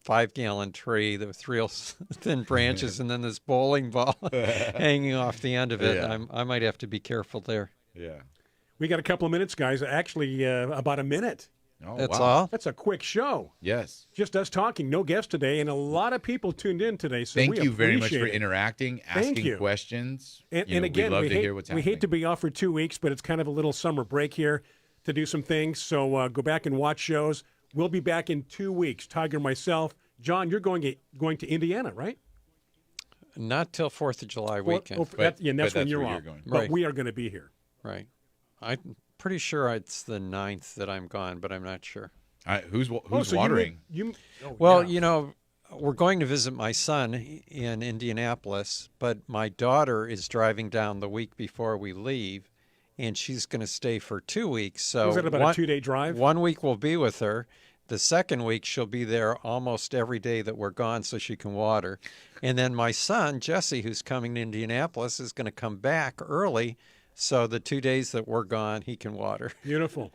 5-gallon tree with real thin branches and then this bowling ball hanging off the end of it, I might have to be careful there. Yeah. We got a couple of minutes, guys. Actually, about a minute. Oh, That's wow. all? That's a quick show. Yes. Just us talking, no guests today, and a lot of people tuned in today. So Thank we you very much for appreciate it. interacting, asking questions. And again, we'd love to hear what's happening. We hate to be off for 2 weeks, but it's kind of a little summer break here to do some things. So go back and watch shows. We'll be back in 2 weeks. Tiger, myself. John, you're going to Indiana, right? Not till 4th of July weekend. That's when you're off. going. But Right. we are going to be here. Right. I'm pretty sure it's the 9th that I'm gone, but I'm not sure. Who's so watering? We're going to visit my son in Indianapolis, but my daughter is driving down the week before we leave, and she's going to stay for 2 weeks. So is that about a 2-day drive? 1 week we'll be with her. The second week she'll be there almost every day that we're gone so she can water. And then my son, Jesse, who's coming to Indianapolis, is going to come back early, so the 2 days that we're gone, he can water. Beautiful.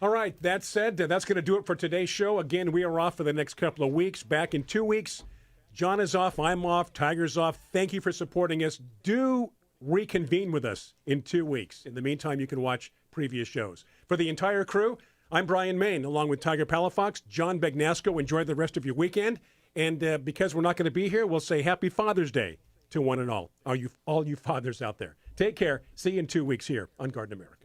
All right, that said, that's going to do it for today's show. Again, we are off for the next couple of weeks. Back in 2 weeks. John is off, I'm off, Tiger's off. Thank you for supporting us. Do reconvene with us in 2 weeks. In the meantime, you can watch previous shows. For the entire crew, I'm Brian Main, along with Tiger Palafox, John Begnasco. Enjoy the rest of your weekend. And because we're not going to be here, we'll say Happy Father's Day to one and all you fathers out there. Take care. See you in 2 weeks here on Garden America.